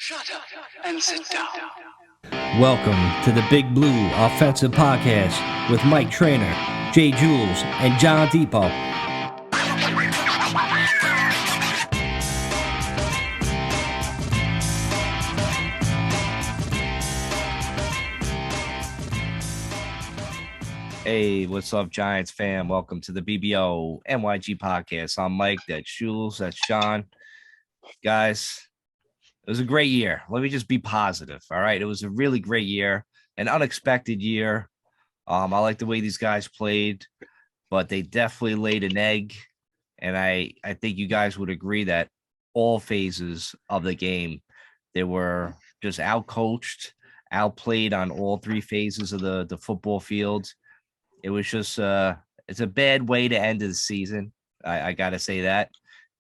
Shut up and sit down. Welcome to the Big Blue Offensive Podcast with Mike Trainer, Jay Jules, and John Depot. Hey, what's up, Giants fam? Welcome to the BBO NYG Podcast. I'm Mike, that's Jules, that's Sean. Guys, it was a great year. Let me just be positive, all right? It was a really great year, an unexpected year. I like the way these guys played, but they definitely laid an egg. And I think you guys would agree that all phases of the game, they were just outcoached, outplayed on all three phases of the football field. It was just it's a bad way to end the season. I got to say that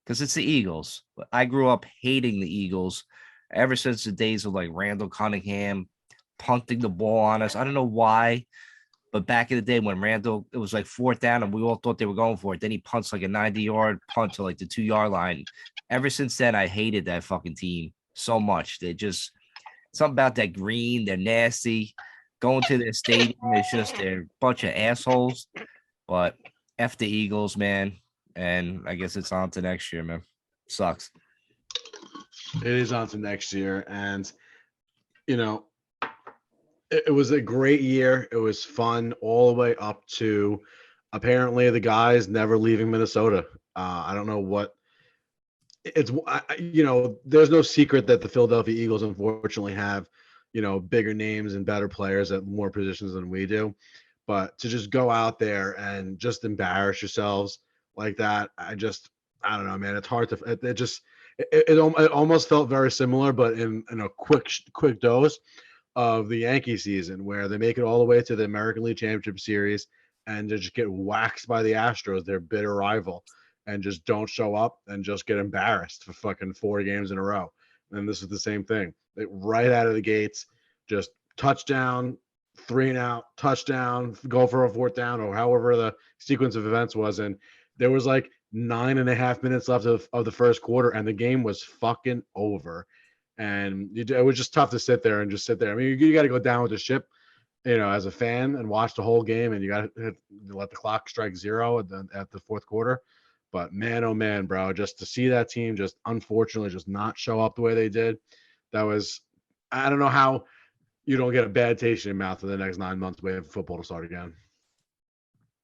because it's the Eagles. I grew up hating the Eagles ever since the days of like Randall Cunningham punting the ball on us. I don't know why, but back in the day when Randall, it was like fourth down and we all thought they were going for it. Then he punts like a 90-yard punt to like the 2-yard line. Ever since then, I hated that fucking team so much. They just, something about that green, they're nasty. Going to their stadium is just they're a bunch of assholes. But F the Eagles, man. And I guess it's on to next year, man. Sucks. It is on to next year. And, you know, it was a great year. It was fun all the way up to apparently the guys never leaving Minnesota. I don't know what it's, there's no secret that the Philadelphia Eagles unfortunately have, bigger names and better players at more positions than we do. But to just go out there and just embarrass yourselves like that, I don't know, man. It's hard to, it almost felt very similar, but in a quick dose of the Yankee season where they make it all the way to the American League Championship Series and they just get waxed by the Astros, their bitter rival, and just don't show up and just get embarrassed for fucking 4 games in a row. And this is the same thing. Right out of the gates, just touchdown, 3 and out, touchdown, go for a 4th down, or however the sequence of events was. And there was like 9.5 minutes left of the first quarter, and the game was fucking over. And it was just tough to sit there. I mean, you got to go down with the ship, as a fan and watch the whole game, and you got to let the clock strike 0 at the 4th quarter. But man, oh man, bro, just to see that team just unfortunately just not show up the way they did, that was, I don't know how you don't get a bad taste in your mouth for the next 9 months waiting for football to start again.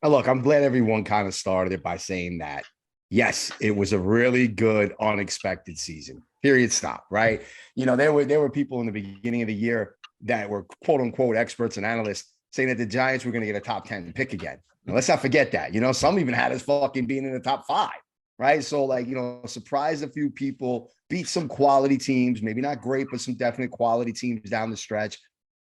Look, I'm glad everyone kind of started it by saying that, yes, it was a really good, unexpected season. Period. Stop. Right. There were people in the beginning of the year that were quote unquote experts and analysts saying that the Giants were going to get a top 10 pick again. Now, let's not forget that. Some even had us fucking being in the top 5. Right. So surprised a few people, beat some quality teams, maybe not great, but some definite quality teams down the stretch.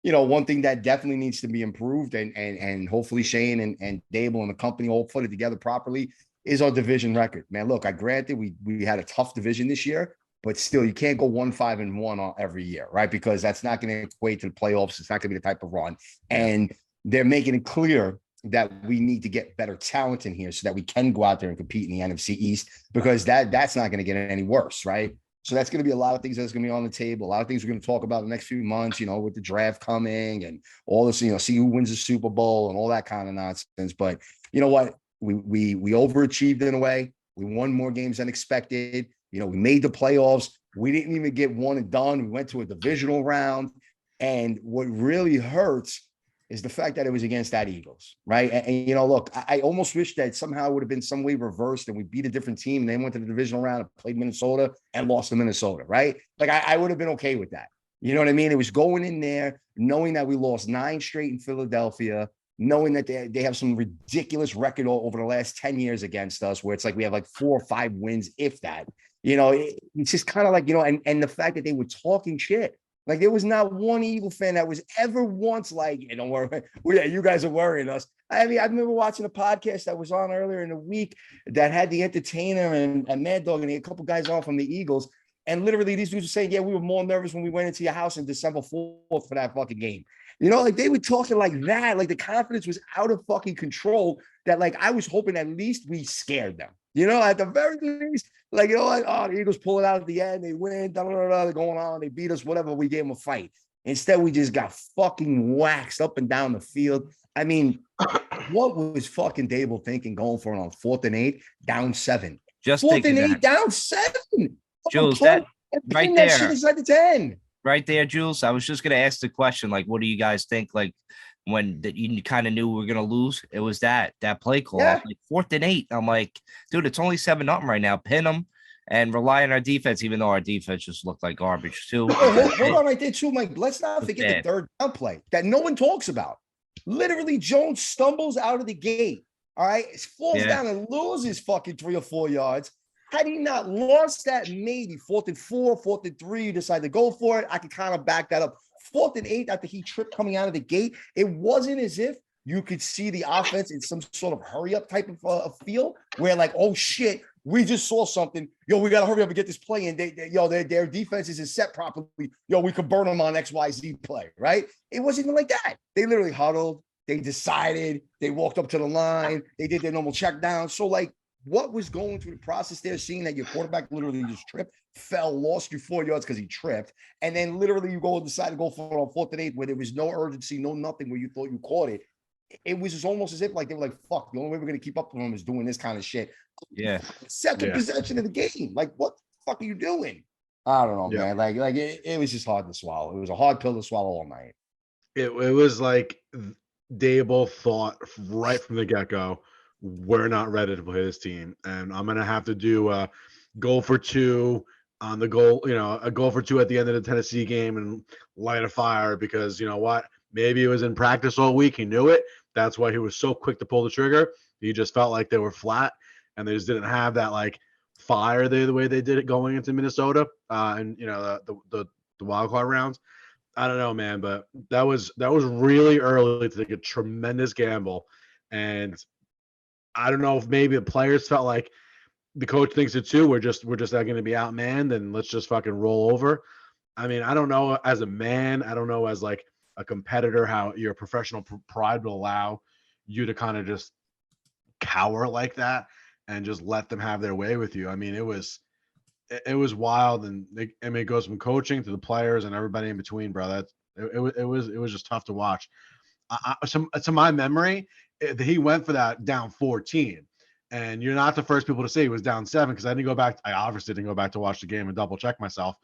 One thing that definitely needs to be improved and hopefully Shane and Dable and the company all put it together properly is our division record. Man, look, I granted we had a tough division this year, but still you can't go 1-5-1 every year, right? Because that's not going to equate to the playoffs. It's not going to be the type of run. And they're making it clear that we need to get better talent in here so that we can go out there and compete in the NFC East, because that's not going to get any worse, right? So that's going to be a lot of things that's going to be on the table. A lot of things we're going to talk about in the next few months, with the draft coming and all this, see who wins the Super Bowl and all that kind of nonsense. But you know what? We overachieved in a way. We won more games than expected. We made the playoffs. We didn't even get one and done. We went to a divisional round. And what really hurts is the fact that it was against that Eagles, right? And look, I almost wish that somehow it would have been some way reversed and we beat a different team and then went to the divisional round and played Minnesota and lost to Minnesota, right? Like I would have been okay with that. You know what I mean? It was going in there, knowing that we lost 9 straight in Philadelphia, knowing that they have some ridiculous record over the last 10 years against us, where it's like we have like 4 or 5 wins, if that. It's just kind of like, and the fact that they were talking shit. Like there was not one Eagle fan that was ever once like, don't worry, you guys are worrying us. I mean, I remember watching a podcast that was on earlier in the week that had the Entertainer and Mad Dog and a couple guys on from the Eagles. And literally these dudes were saying, yeah, we were more nervous when we went into your house on December 4th for that fucking game. Like they were talking like that, like the confidence was out of fucking control that like I was hoping at least we scared them. You know, at the very least, like, you know, like, oh, the Eagles pull it out at the end, they win, they're going on, they beat us, whatever, we gave them a fight. Instead, we just got fucking waxed up and down the field. I mean, what was fucking Dable thinking going for it on 4th and 8, down 7? Just 4th and 8, that. down 7. Jules, that right that there, shit inside the 10. Right there, Jules. I was just gonna ask the question, like, what do you guys think? Like, when that you kind of knew we were gonna lose, it was that play call, Yeah. like 4th and 8. I'm like, dude, it's only 7-0 right now. Pin them and rely on our defense, even though our defense just looked like garbage too. Hold on right there too, Mike. Let's not forget bad. the third down play that no one talks about. Literally, Jones stumbles out of the gate. All right, falls down and loses fucking 3 or 4 yards. Had he not lost that, maybe 4th and 4, 4th and 3, you decide to go for it. I could kind of back that up. 4th and 8, after he tripped coming out of the gate, it wasn't as if you could see the offense in some sort of hurry up type of feel where like, oh shit, we just saw something. Yo, we got to hurry up and get this play in. Their defense isn't set properly. Yo, we could burn them on XYZ play, right? It wasn't even like that. They literally huddled. They decided. They walked up to the line. They did their normal check down. So like, what was going through the process there, seeing that your quarterback literally just tripped, fell, lost you 4 yards because he tripped, and then literally you go and decide to go for it on 4th and 8 where there was no urgency, no nothing, where you thought you caught it. It was just almost as if like they were like, fuck, the only way we're going to keep up with them is doing this kind of shit. Yeah. Second possession of the game. Like, what the fuck are you doing? I don't know, man. Like it was just hard to swallow. It was a hard pill to swallow all night. It was like Dable thought right from the get-go, we're not ready to play this team, and I'm gonna have to do a goal for 2 on the goal, a goal for 2 at the end of the Tennessee game and light a fire, because you know what? Maybe it was in practice all week. He knew it. That's why he was so quick to pull the trigger. He just felt like they were flat, and they just didn't have that like fire the way they did it going into Minnesota, and the wild card rounds. I don't know, man, but that was really early to take a tremendous gamble, and I don't know if maybe the players felt like the coach thinks it too. We're just not going to be outmanned, and let's just fucking roll over. I mean, I don't know as a man, I don't know as like a competitor how your professional pride will allow you to kind of just cower like that and just let them have their way with you. I mean, it was wild, and it goes from coaching to the players and everybody in between, bro. It was just tough to watch. To my memory, he went for that down 14, and you're not the first people to say he was down 7, because I obviously didn't go back to watch the game and double check myself,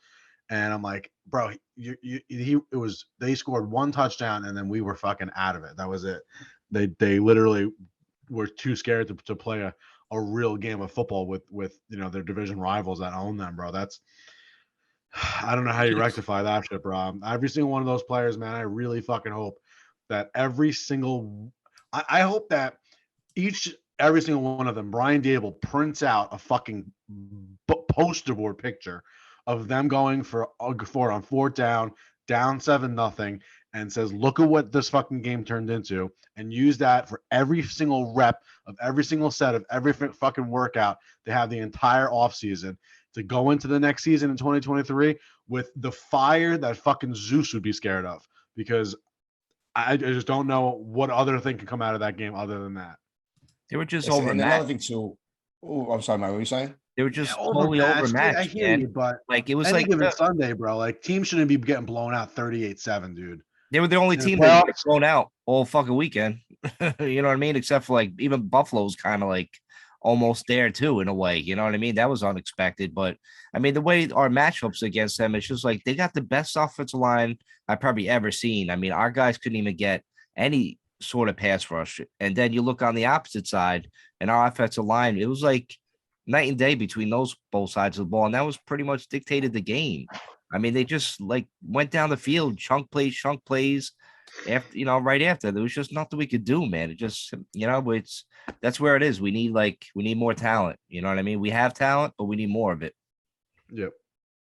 and I'm like, bro, they scored 1 touchdown and then we were fucking out of it. That was it. They literally were too scared to play a real game of football with their division rivals that own them, bro. I don't know how you rectify that shit, bro. Every single one of those players, man, I really fucking hope that I hope that every single one of them, Brian Dable prints out a fucking poster board picture of them going for it on 4th down 7-0, and says, look at what this fucking game turned into, and use that for every single rep of every single set of every fucking workout they have the entire offseason to go into the next season in 2023 with the fire that fucking Zeus would be scared of, because I just don't know what other thing could come out of that game other than that. They were just overmatched. overmatched. Another thing too. Oh, I'm sorry, Mike. What were you saying? They were just totally overmatched. I hear you, but like it was any like given Sunday, bro. Like teams shouldn't be getting blown out 38-7, dude. They were the only team that got blown out all fucking weekend. You know what I mean? Except for like even Buffalo's kind of like almost there too, in a way. You know what I mean? That was unexpected. But I mean, the way our matchups against them, it's just like they got the best offensive line I've probably ever seen. I mean, our guys couldn't even get any sort of pass rush. And then you look on the opposite side and our offensive line, it was like night and day between those both sides of the ball. And that was pretty much dictated the game. I mean, they just like went down the field, chunk plays after, right after. There was just nothing we could do, man. It just, that's where it is. We need more talent. You know what I mean? We have talent, but we need more of it. Yep.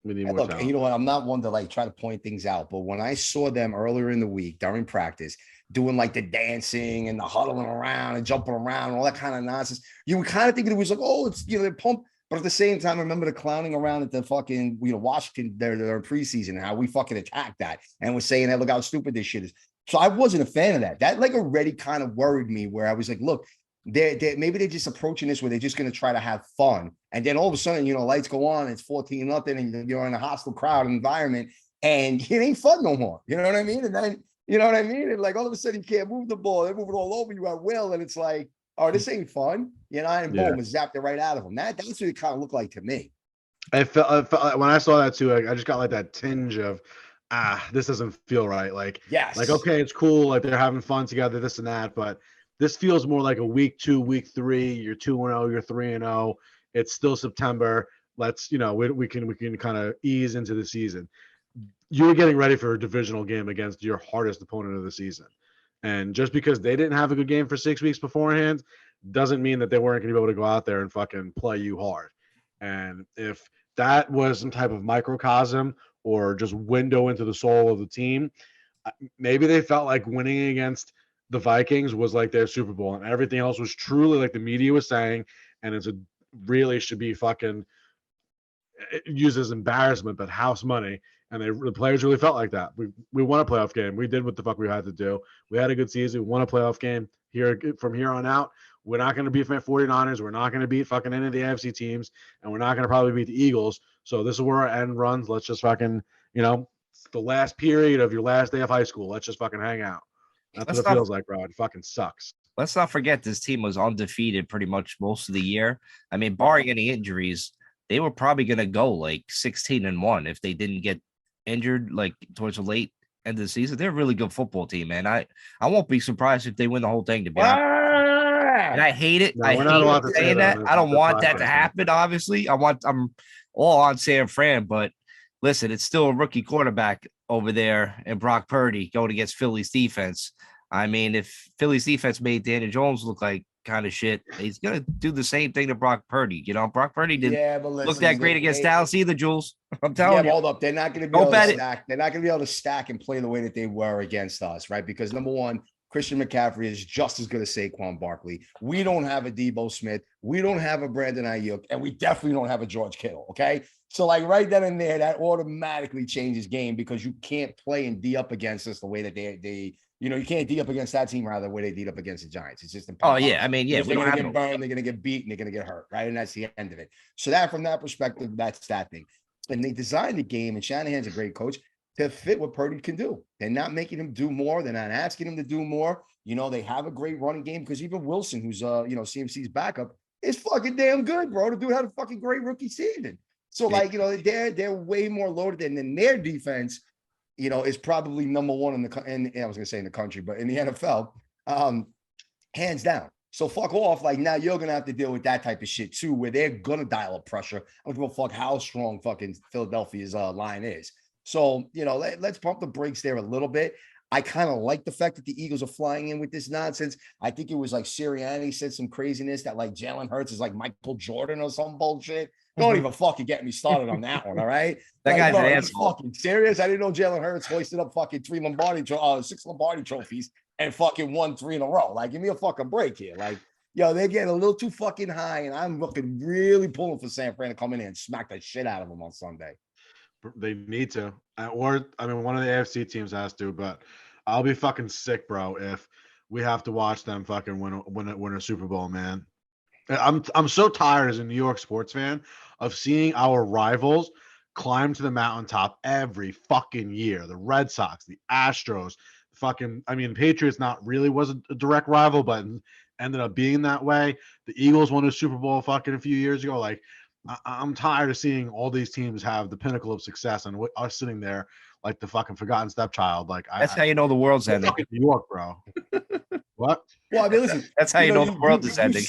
We need more Look, talent. you know what? I'm not one to like try to point things out, but when I saw them earlier in the week during practice doing like the dancing and the huddling around and jumping around and all that kind of nonsense, you would kind of think it was like, oh, it's, they're pumped. But at the same time, I remember the clowning around at the fucking, Washington, their preseason, and how we fucking attacked that and was saying, hey, look how stupid this shit is. So I wasn't a fan of that. That like already kind of worried me, where I was like, look, maybe they're just approaching this where they're just going to try to have fun. And then all of a sudden, lights go on, it's 14-0, and you're in a hostile crowd environment, and it ain't fun no more. You know what I mean? And then, you know what I mean? And like all of a sudden you can't move the ball. They're moving all over you at will. And it's like, oh, this ain't fun. And boom, it zapped it right out of them. That's what it kind of looked like to me. I felt when I saw that too, I just got like that tinge of, this doesn't feel right. Like, yes. Like, okay, it's cool. Like they're having fun together, this and that. But this feels more like a week 2, week 3. You're 2-0, you're 3-0. It's still September. Let's, we can kind of ease into the season. You're getting ready for a divisional game against your hardest opponent of the season. And just because they didn't have a good game for 6 weeks beforehand doesn't mean that they weren't going to be able to go out there and fucking play you hard. And if that was some type of microcosm or just window into the soul of the team, maybe they felt like winning against the Vikings was like their Super Bowl, and everything else was truly like the media was saying, and it's really should be fucking used as embarrassment, but house money. And the players really felt like that. We won a playoff game. We did what the fuck we had to do. We had a good season. We won a playoff game. From here on out, we're not going to beat 49ers. We're not going to beat fucking any of the AFC teams, and we're not going to probably beat the Eagles. So this is where our end runs. Let's just fucking, the last period of your last day of high school. Let's just fucking hang out. That's what it feels like, bro. It fucking sucks. Let's not forget this team was undefeated pretty much most of the year. I mean, barring any injuries, they were probably going to go like 16-1 if they didn't get injured like towards the late end of the season. They're a really good football team, man. I won't be surprised if they win the whole thing, to be honest. And I hate it. No, I hate saying that. I don't want that to happen, obviously. I'm all on San Fran, but listen, it's still a rookie quarterback over there and Brock Purdy going against Philly's defense. I mean, if Philly's defense made Daniel Jones look like kind of shit, he's gonna do the same thing to Brock Purdy. Brock Purdy didn't look that great against Dallas either, Jules. I'm telling you. Hold up. They're not going to be able to stack. They're not going to be able to stack and play the way that they were against us, right? Because number one, Christian McCaffrey is just as good as Saquon Barkley. We don't have a Debo Smith. We don't have a Brandon Ayuk, and we definitely don't have a George Kittle. Okay, so like right then and there, that automatically changes game because you can't play and D up against us the way that they. You can't D up against that team rather the way they D up against the Giants. It's just impossible. Oh yeah, I mean, yeah, they're going to get burned, they're going to get beat, and they're going to get hurt, right? And that's the end of it. So from that perspective, that's that thing. And they designed the game, and Shanahan's a great coach, to fit what Purdy can do. They're not making him do more. They're not asking him to do more. They have a great running game because even Wilson, who's CMC's backup, is fucking damn good, bro. The dude had a fucking great rookie season. So they're way more loaded than their defense. Is probably number one in I was gonna say in the country, but in the NFL, hands down. So fuck off. Like now you're gonna have to deal with that type of shit too, where they're gonna dial up pressure. I don't give a fuck how strong fucking Philadelphia's line is. So let's pump the brakes there a little bit. I kind of like the fact that the Eagles are flying in with this nonsense. I think it was like Sirianni said some craziness that like Jalen Hurts is like Michael Jordan or some bullshit. Don't even fucking get me started on that one, all right? That guy's an asshole. Fucking serious? I didn't know Jalen Hurts hoisted up fucking 6 Lombardi trophies and fucking won 3 in a row. Like, give me a fucking break here. Like, they're getting a little too fucking high, and I'm looking really pulling for San Fran to come in and smack the shit out of them on Sunday. They need to. One of the AFC teams has to, but I'll be fucking sick, bro, if we have to watch them fucking win a Super Bowl, man. I'm so tired as a New York sports fan of seeing our rivals climb to the mountaintop every fucking year. The Red Sox, the Astros, Patriots not really was a direct rival, but ended up being that way. The Eagles won a Super Bowl fucking a few years ago. Like, I'm tired of seeing all these teams have the pinnacle of success and us sitting there like the fucking forgotten stepchild. Like that's how you know the world's ending. New York, bro. What? Well, I mean, listen. That's how the world is ending.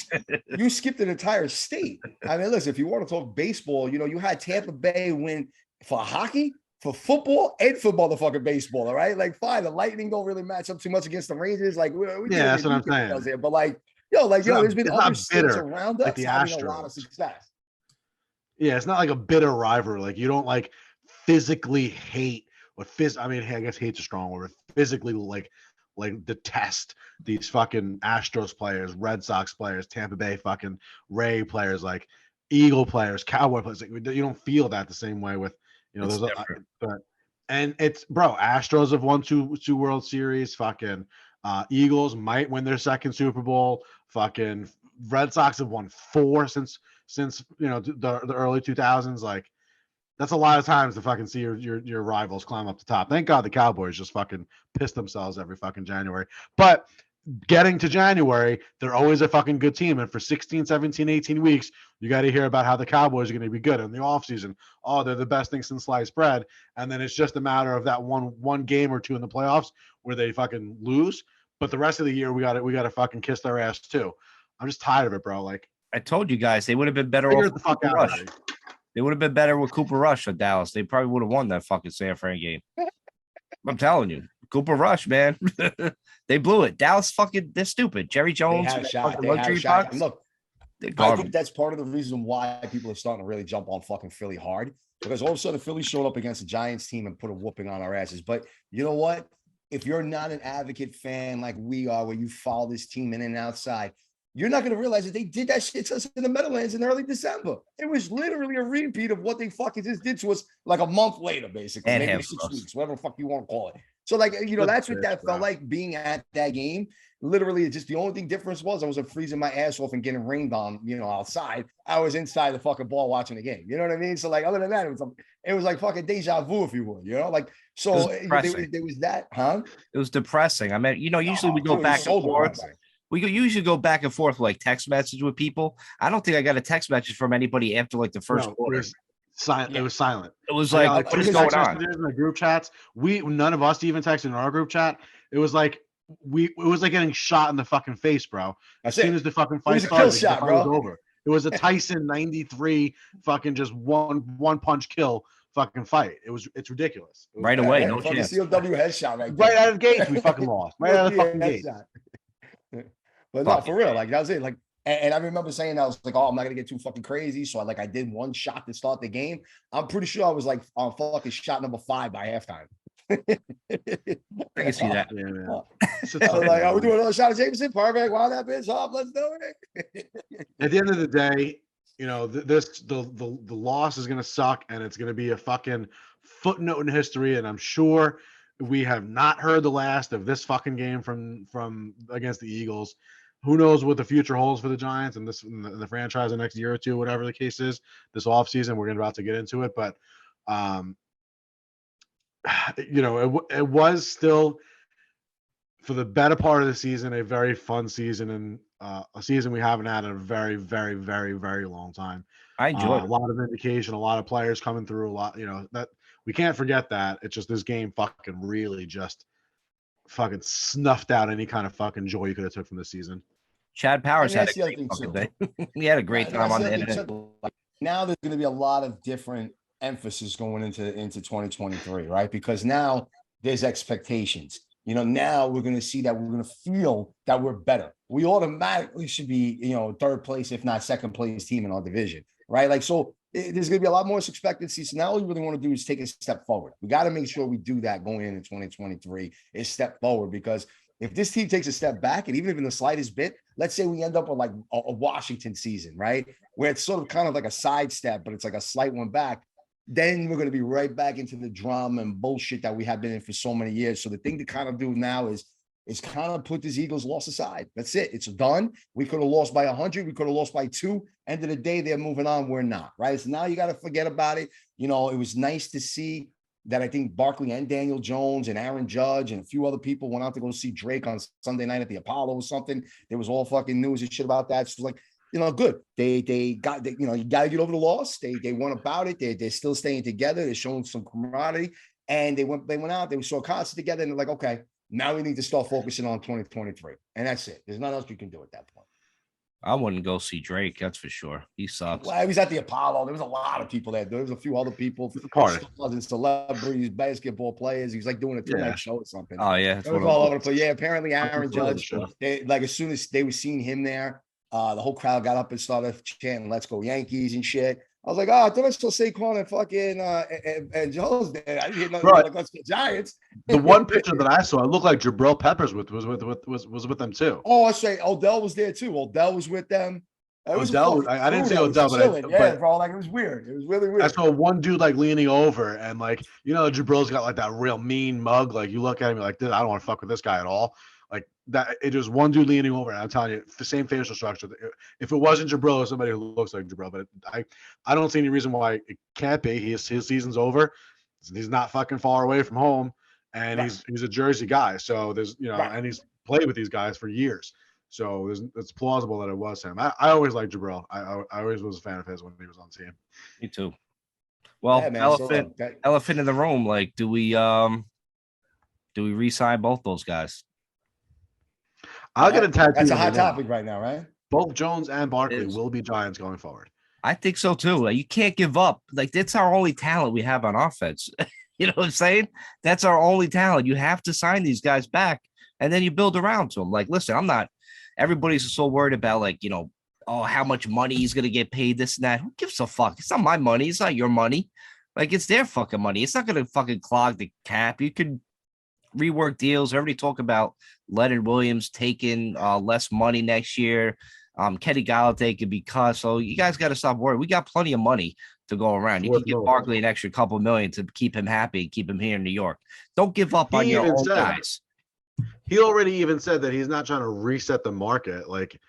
You skipped an entire state. I mean, listen. If you want to talk baseball, you had Tampa Bay win for hockey, for football, and for motherfucking baseball. All right, like fine. The Lightning don't really match up too much against the Rangers. Like, that's what I'm saying. Here. But there's been other states around us having a lot of success. Yeah, it's not like a bitter rivalry. Like you don't like physically hate or I guess hate's a strong word. Physically like detest these fucking Astros players, Red Sox players, Tampa Bay fucking Ray players, like Eagle players, Cowboy players. Like, you don't feel that the same way with those. And it's Astros have won two World Series. Fucking Eagles might win their second Super Bowl. Fucking Red Sox have won 4 since the early 2000s. Like that's a lot of times to fucking see your rivals climb up the top. Thank God the Cowboys just fucking piss themselves every fucking January. But getting to January, they're always a fucking good team. And for 16, 17, 18 weeks, you got to hear about how the Cowboys are going to be good in the offseason. Oh, they're the best thing since sliced bread. And then it's just a matter of that one game or two in the playoffs where they fucking lose. But the rest of the year, we got to fucking kiss their ass too. I'm just tired of it, bro. Like I told you guys, they would have been better figure off it the with fuck Cooper out Rush. already. They would have been better with Cooper Rush at Dallas. They probably would have won that fucking San Fran game. I'm telling you, Cooper Rush, man. They blew it. Dallas they're stupid. Jerry They Jones, had a shot. fucking They had a luxury shot. box. And look, They're I garbage. think that's part of the reason why people are starting to really jump on fucking Philly hard, because all of a sudden Philly showed up against the Giants team and put a whooping on our asses. But you know what? If you're not an advocate fan like we are, where you follow this team in and outside, you're not going to realize that they did that shit to us in the Meadowlands in early December. It was literally a repeat of what they fucking just did to us like a month later, basically, And maybe half 6 us. weeks, whatever the fuck you want to call it. So, like, that's what that felt like, being at that game. Literally, just the only thing difference was I wasn't freezing my ass off and getting rained on, outside. I was inside the fucking ball watching the game. You know what I mean? So, like, other than that, it was like fucking deja vu, if you would. Like, so there was that, huh? It was depressing. I mean, usually we go back and forth. Depressing. We usually go back and forth like text message with people. I don't think I got a text message from anybody after like the first quarter. It was silent. Yeah. It was silent. It was I like, got, what is 2 going text on? messages in the group chats. None of us even texted in our group chat. It was like it was like getting shot in the fucking face, bro. As soon as the fucking fight started, kill shot, the fight bro. was over. It was a Tyson 93 fucking just one punch kill fucking fight. It's ridiculous. Right away, no fucking chance. COW headshot Right out of the gates, we fucking lost. Right out of the fucking gates. But no, for real, like that was it. Like, and I remember saying I was like, "Oh, I'm not gonna get too fucking crazy." So I did one shot to start the game. I'm pretty sure I was like on fucking shot number 5 by halftime. I can see that. Yeah, man. I was like, "Are we doing another shot of Jameson? Perfect. Wow, that bitch up. Let's do it." At the end of the day, the loss is gonna suck, and it's gonna be a fucking footnote in history. And I'm sure we have not heard the last of this fucking game from against the Eagles. Who knows what the future holds for the Giants and the franchise the next year or two, whatever the case is. This offseason, we're about to get into it, but it was still, for the better part of the season, a very fun season, and a season we haven't had in a very, very, very, very long time. I enjoyed a it. lot of indication, a lot of players coming through, a lot, that we can't forget that. It's just this game fucking really just fucking snuffed out any kind of fucking joy you could have took from this season. Chad Powers And had that's a the other great thing, fucking too. day. He had a great time on the That's internet. other thing. Like, now there's going to be a lot of different emphasis going into 2023, right? Because now there's expectations. Now we're going to see that we're going to feel that we're better. We automatically should be, third place, if not second place team in our division, right? Like, so there's going to be a lot more expectancy. So now all we really want to do is take a step forward. We got to make sure we do that going into 2023 is step forward, because if this team takes a step back, and even if in the slightest bit, let's say we end up with like a Washington season, right? Where it's sort of kind of like a sidestep, but it's like a slight one back. Then we're going to be right back into the drama and bullshit that we have been in for so many years. So the thing to kind of do now is kind of put this Eagles loss aside. That's it. It's done. We could have lost by 100. We could have lost by 2. End of the day, they're moving on. We're not, right? So now you got to forget about it. It was nice to see that I think Barkley and Daniel Jones and Aaron Judge and a few other people went out to go see Drake on Sunday night at the Apollo or something. There was all fucking news and shit about that. So like, good. They got, you got to get over the loss. They went about it. They're still staying together. They're showing some camaraderie, and they went out. They saw a concert together, and they're like, okay, now we need to start focusing on 2023, and that's it. There's nothing else we can do at that point. I wouldn't go see Drake. That's for sure. He sucks. Well, he was at the Apollo. There was a lot of people there. There was a few other people, Party. and celebrities, basketball players. He was like doing a two-night show or something. Oh yeah, It was all over the place. Yeah, apparently Aaron Judge. Sure. As soon as they were seeing him there, the whole crowd got up and started chanting "Let's go Yankees" and shit. I was like, I thought I saw Saquon and fucking and Jones there. I didn't hear nothing like "Let's go Giants." The one picture that I saw, it looked like Jabril Peppers was with them too. Oh, I say Odell was there too. Odell was with them. Odell, I didn't see Odell, but bro, like it was weird. It was really weird. I saw one dude like leaning over, and like Jabril's got like that real mean mug. Like you look at him, you're like, dude, I don't want to fuck with this guy at all. Like that, it was one dude leaning over. And I'm telling you, the same facial structure. If it wasn't Jabril, it's somebody who looks like Jabril. But I don't see any reason why it can't be. His season's over. He's not fucking far away from home, and he's a Jersey guy. So there's and he's played with these guys for years. So it's plausible that it was him. I always liked Jabril. I always was a fan of his when he was on the team. Me too. Well, Yeah, man, elephant in the room. Like, do we re-sign both those guys? I'll get a tattoo. That's a hot topic right now, right? Both Jones and Barkley will be Giants going forward. I think so too. Like, you can't give up. Like, that's our only talent we have on offense. You know what I'm saying? That's our only talent. You have to sign these guys back, and then you build around to them. Like, listen, I'm not. Everybody's so worried about how much money he's gonna get paid, this and that. Who gives a fuck? It's not my money. It's not your money. Like, it's their fucking money. It's not gonna fucking clog the cap. You could rework deals. Everybody talk about Leonard Williams taking less money next year. Kenny Galladay could be cut. So you guys got to stop worrying. We got plenty of money to go around. You can give Barkley an extra couple million to keep him happy, keep him here in New York. Don't give up on your own guys. He already even said that he's not trying to reset the market. Like,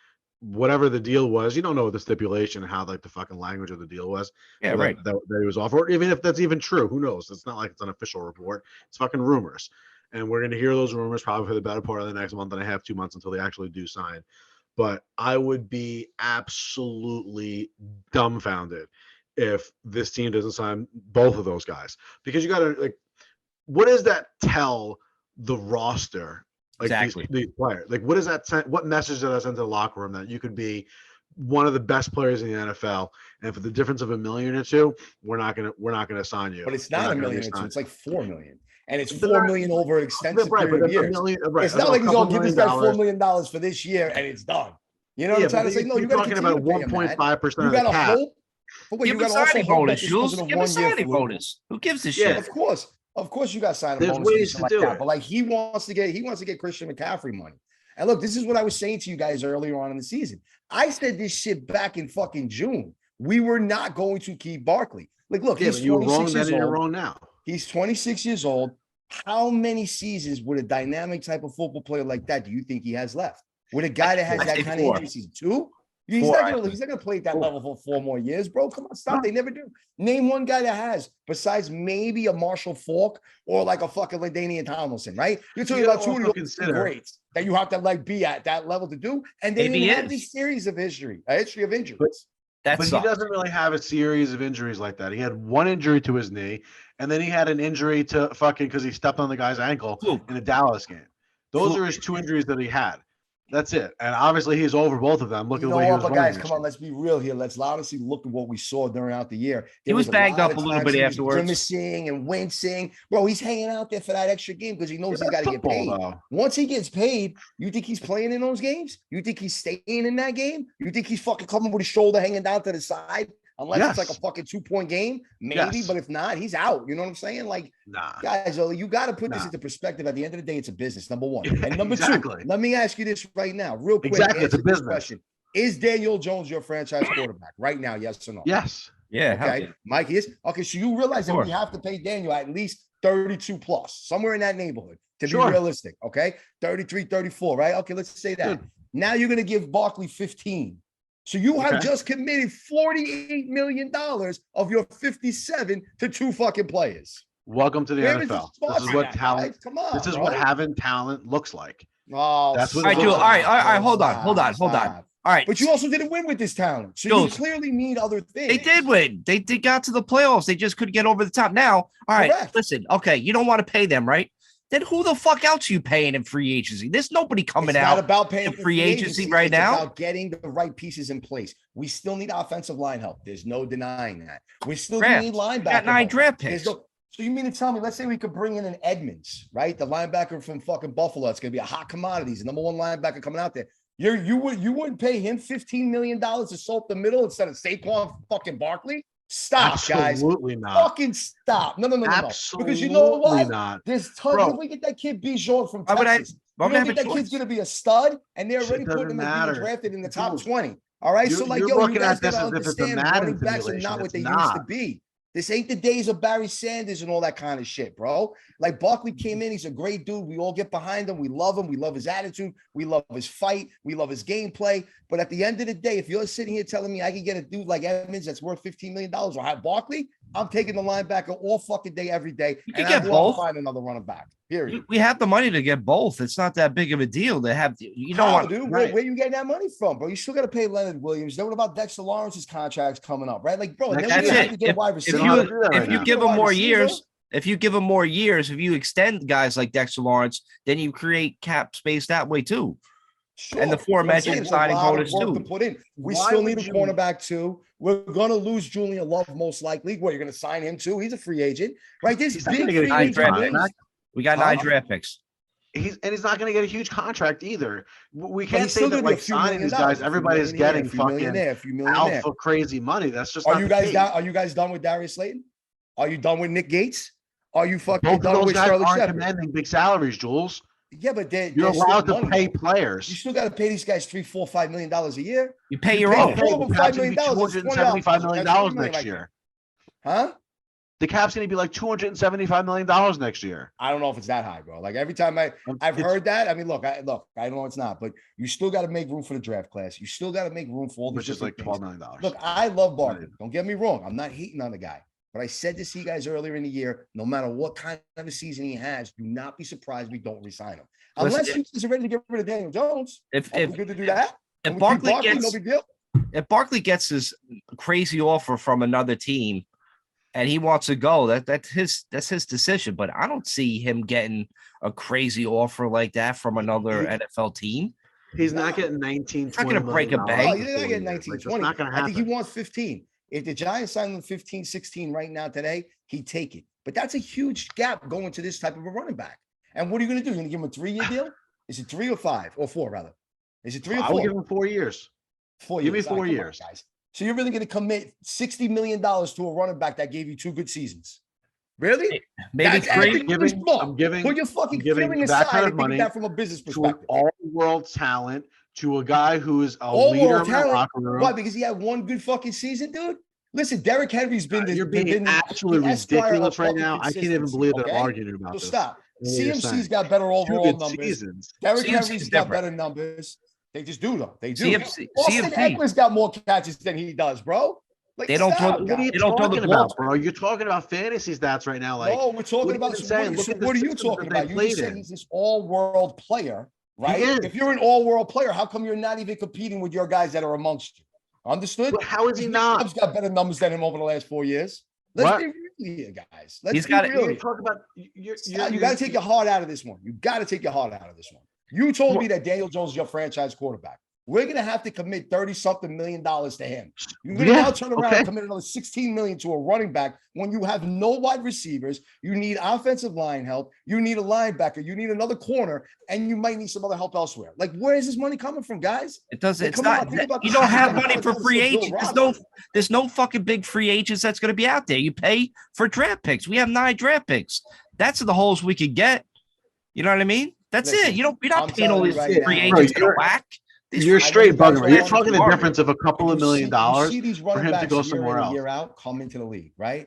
whatever the deal was, you don't know the stipulation, how like the fucking language of the deal was. Yeah, right. That he was offered. Even if that's even true, who knows? It's not like it's an official report. It's fucking rumors. And we're going to hear those rumors probably for the better part of the next month and a half, 2 months until they actually do sign. But I would be absolutely dumbfounded if this team doesn't sign both of those guys. Because you got to, what does that tell the roster? Exactly. These players. Like, what does that send? What message does that send to the locker room that you could be one of the best players in the NFL, and for the difference of $1 million or $2 million, we're not gonna sign you. But it's not $1 million or $2 million. It's like $4 million, and it's $4 million over an extensive period of years. It's not like he's gonna give this guy $4 million for this year and it's done. You know what I'm trying to say? No, you got to talking about 1.5%. You got to hope. Give him a signing bonus, Jules. Give him a signing bonus. Who gives a shit? Of course, you got signing bonus. There's ways to do it. But like he wants to get Christian McCaffrey money. And look, this is what I was saying to you guys earlier on in the season. I said this shit back in fucking June. We were not going to keep Barkley. Like, look, he's 26 years old. You're wrong now. He's 26 years old. How many seasons with a dynamic type of football player like that do you think he has left? With a guy that has that kind of injury season? 2? He's not gonna play at that level for 4 more years, bro. Come on, stop. They never do. Name one guy that has, besides maybe a Marshall Faulk or like a fucking LaDainian Tomlinson, right? You're talking about 2 of those greats that you have to be at that level to do, and they didn't have this series of history of injuries. But he doesn't really have a series of injuries like that. He had one injury to his knee, and then he had an injury to because he stepped on the guy's ankle in a Dallas game. Those are his 2 injuries that he had. That's it. And obviously he's over both of them. Look at the way he was running. Guys, come on, let's be real here. Let's honestly look at what we saw during the year. He was banged up a little bit afterwards. Grimacing and wincing. Bro, he's hanging out there for that extra game because he knows he's got to get paid. Once he gets paid, you think he's playing in those games? You think he's staying in that game? You think he's fucking coming with his shoulder hanging down to the side? Unless it's like a fucking 2-point game, maybe. But if not, he's out. You know what I'm saying? Like, guys, you got to put this into perspective. At the end of the day, it's a business, number one. And number 2, let me ask you this right now, real quick. It's a business question. Is Daniel Jones your franchise quarterback right now? Yes or no? Yes. Yeah. Okay. Mike is. Okay, so you realize that we have to pay Daniel at least 32 plus, somewhere in that neighborhood, to be realistic. Okay. 33, 34, right? Okay, let's say that. Good. Now you're going to give Barkley 15. So you have just committed $48 million of your 57 to 2 fucking players. Welcome to the NFL. This is what talent. Come on. This is what having talent looks like. Oh, that's what. All right. Hold on. All right. But you also didn't win with this talent, so you clearly need other things. They did win. They got to the playoffs. They just couldn't get over the top. Now, all right. Listen. Okay, you don't want to pay them, right? Then who the fuck else are you paying in free agency? There's nobody coming out about paying in free agency right now. It's about getting the right pieces in place. We still need offensive line help. There's no denying that. We still need linebacker. Got 9 draft picks. So you mean to tell me, let's say we could bring in an Edmonds, right? The linebacker from fucking Buffalo. It's going to be a hot commodity. He's the number 1 linebacker coming out there. You wouldn't pay him $15 million to soap the middle instead of Saquon fucking Barkley? Stop, guys. Absolutely not. Fucking stop. No. Absolutely because you know what? Not. There's tons. If we get that kid Bijan from Texas, you don't think that kid's going to be a stud? And they're already putting him as being drafted in the top 20. All right? So, you guys got to understand running backs are not what they used to be. This ain't the days of Barry Sanders and all that kind of shit, bro. Like Barkley came in, he's a great dude. We all get behind him. We love him. We love his attitude. We love his fight. We love his gameplay. But at the end of the day, if you're sitting here telling me I can get a dude like Edmonds that's worth $15 million or have Barkley, I'm taking the linebacker all fucking day, every day. You can get I both. find another running back. Period. We have the money to get both. It's not that big of a deal to have. You don't How, want, dude? right. Where you getting that money from, bro? You still got to pay Leonard Williams. Then what about Dexter Lawrence's contracts coming up, right? Like, bro, and then That's we have it. to get wide receiver. If you give them more years, if you extend guys like Dexter Lawrence, then you create cap space that way too. Sure. And the aforementioned signing bonus too. To put in. We Why still need a would you- cornerback too. We're gonna lose Julian Love most likely. What, you're gonna sign him too? He's a free agent, right? This He's not big gonna get a free huge agent contract. moves. We got 9 draft picks. He's not going to get a huge contract either. We But can't he's say still that gonna be a like few signing million these dollars, guys, a few everybody's millionaire, getting a few fucking millionaire, a few millionaire. alpha crazy money. That's just Are not you the guys case. down? Are you guys done with Darius Slayton? Are you done with Nick Gates? Are you fucking Both of done those with guys Sterling aren't Shepard? commanding big salaries, Jules. Yeah, but You're allowed to pay You players. still got to pay these guys $3, $4, $5 million a year. You pay You your pay own. four of them The $5 cap's million. going to be $275 million That's next like year. Huh? The cap's going to be like $275 million next year. I don't know if it's that high, bro. Like every time I've It's- heard that. I mean, look, I know it's not, but you still got to make room for the draft class. You still got to make room for all these Which is like different $12 things. million. Look, I love Barkley. Don't get me wrong. I'm not hating on the guy. But I said this to you guys earlier in the year, no matter what kind of a season he has, do not be surprised we don't resign him. Unless you guys are ready to get rid of Daniel Jones. If Are we good to do that? if And we keep Barkley Barkley, gets no big deal. if Barkley gets his crazy offer from another team and he wants to go, that's his decision. But I don't see him getting a crazy offer like that from another NFL team. He's not getting 19, He's not gonna break a bank. Oh, you're not getting 19, 20. Not going to I happen. think he wants 15. If the Giants signed him 15, 16 right now today, he'd take it. But that's a huge gap going to this type of a running back. And what are you going to do? You're going to give him a 3-year deal? Is it 3 or 5 or 4 rather? Is it 3 or I 4? will give him 4 years. 4 Give me years. 4 All right, come on, years. guys. So you're really going to commit $60 million to a running back that gave you 2 good seasons? Really? Maybe That's- I 3. think it's wrong. I'm giving Put your fucking giving feeling that aside kind of and think money of that from a business to perspective. an all-world talent, to a guy who is a All leader world in the talent. locker room. Why? Because he had one good fucking season, dude. Listen, Derrick Henry's been You're being been absolutely the Esquire ridiculous of right fucking now. I can't even consistency, believe that okay? I'm arguing about So this. stop. I know what you're CMC's saying. got better 2 overall good numbers. seasons. Derrick CMC 's Henry's got different. better numbers. They just do though. They do. CMC Austin Eckler's got more catches than he does, bro. Like, They don't stop, throw- What are guys. you They don't throw the talking ball. about, bro? You're talking about fantasy stats right now. Like, No, we're talking what are about you saying? Look at the what are you systems talking that they about? You played just said in. he's this all-world player, right? is. If you're an all-world player, how come you're not even competing with your guys that are amongst you? Understood? but how is he Nick not? Chubb's got better numbers than him over the last 4 years. Let's What? be real here, guys. Let's He's be got it. real You're here. talking about You got to take your heart out of this one. You got to take your heart out of this one. You told me that Daniel Jones is your franchise quarterback. We're going to have to commit $30-something million to him. You're going to Yeah, now turn around okay. and commit another $16 million to a running back when you have no wide receivers. You need offensive line help. You need a linebacker. You need another corner, and you might need some other help elsewhere. Like, where is this money coming from, guys? It doesn't. Like, It's come on, not. think about You the don't season have that money Bill for free Russell agents. Rodgers. There's no fucking big free agents that's going to be out there. You pay for draft picks. We have 9 draft picks. That's the holes we could get. You know what I mean? That's Listen, it. You're not I'm paying all telling these you right free now- agents Bro, to you're- whack. You're I know straight you guys bugging. are You're all talking the smart. difference of a couple of $1 million You see these for running him to backs go year somewhere in and else. year out come into the league, right?